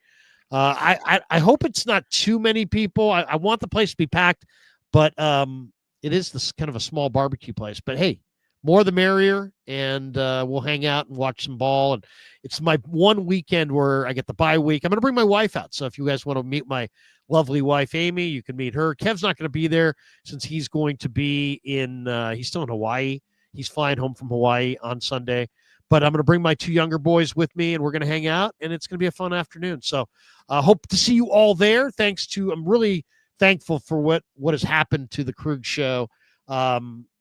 I hope it's not too many people. I want the place to be packed, but it is this kind of a small barbecue place. But hey, more the merrier, and we'll hang out and watch some ball. And it's my one weekend where I get the bye week. I'm going to bring my wife out. So if you guys want to meet my lovely wife, Amy, you can meet her. Kev's not going to be there since he's going to be he's still in Hawaii. He's flying home from Hawaii on Sunday. But I'm going to bring my 2 younger boys with me, and we're going to hang out, and it's going to be a fun afternoon. So hope to see you all there. I'm really thankful for what has happened to the Krug show.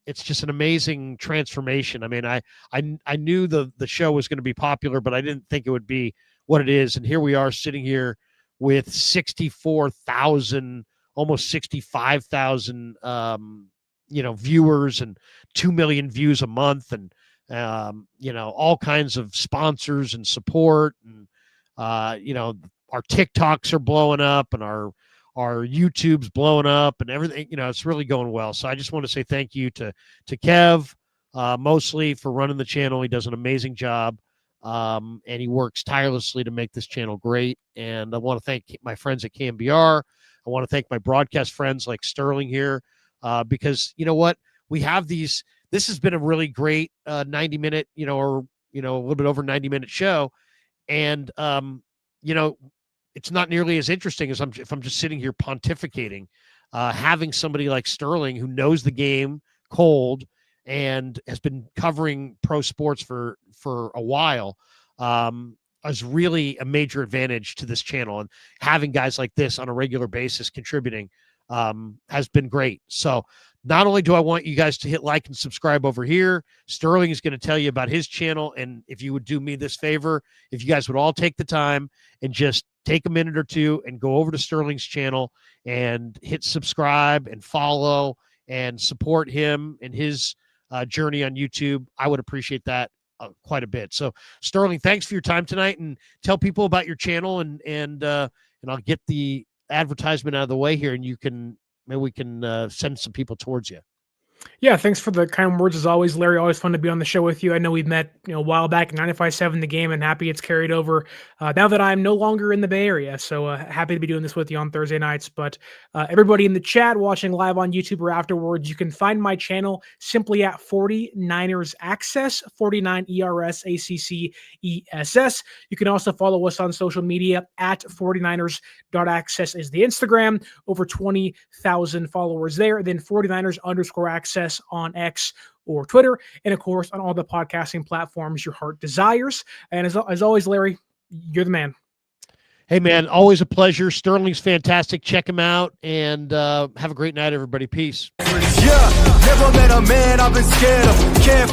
It's just an amazing transformation. I mean, I knew the show was going to be popular, but I didn't think it would be what it is. And here we are sitting here with 64,000, almost 65,000, viewers, and 2 million views a month, and all kinds of sponsors and support, and our TikToks are blowing up, and our YouTube's blowing up, and everything. It's really going well. So I just want to say thank you to Kev, mostly for running the channel. He does an amazing job, and he works tirelessly to make this channel great. And I want to thank my friends at KMBR. I want to thank my broadcast friends like Sterling here, because you know what, we have these. This has been a really great 90-minute, or a little bit over 90-minute show, and it's not nearly as interesting as if I'm just sitting here pontificating. Having somebody like Sterling, who knows the game cold and has been covering pro sports for a while, is really a major advantage to this channel. And having guys like this on a regular basis contributing has been great. So not only do I want you guys to hit like and subscribe over here, Sterling is going to tell you about his channel. And if you would do me this favor, if you guys would all take the time and just take a minute or two and go over to Sterling's channel and hit subscribe and follow and support him and his journey on YouTube, I would appreciate that quite a bit. So Sterling, thanks for your time tonight, and tell people about your channel, and I'll get the advertisement out of the way here, and maybe we can send some people towards you. Yeah, thanks for the kind words as always, Larry. Always fun to be on the show with you. I know we've met a while back in 95.7 The Game, and happy it's carried over now that I'm no longer in the Bay Area. So happy to be doing this with you on Thursday nights. But everybody in the chat watching live on YouTube or afterwards, you can find my channel simply at 49ers Access, 49 ERSACCESS. You can also follow us on social media at 49ers.access is the Instagram. Over 20,000 followers there. Then 49ers_access on X or Twitter, and of course on all the podcasting platforms your heart desires. And as always, Larry, you're the man. Hey man, always a pleasure. Sterling's fantastic. Check him out, and have a great night, everybody. Peace. Yeah, never met a man I've been scared of. Can't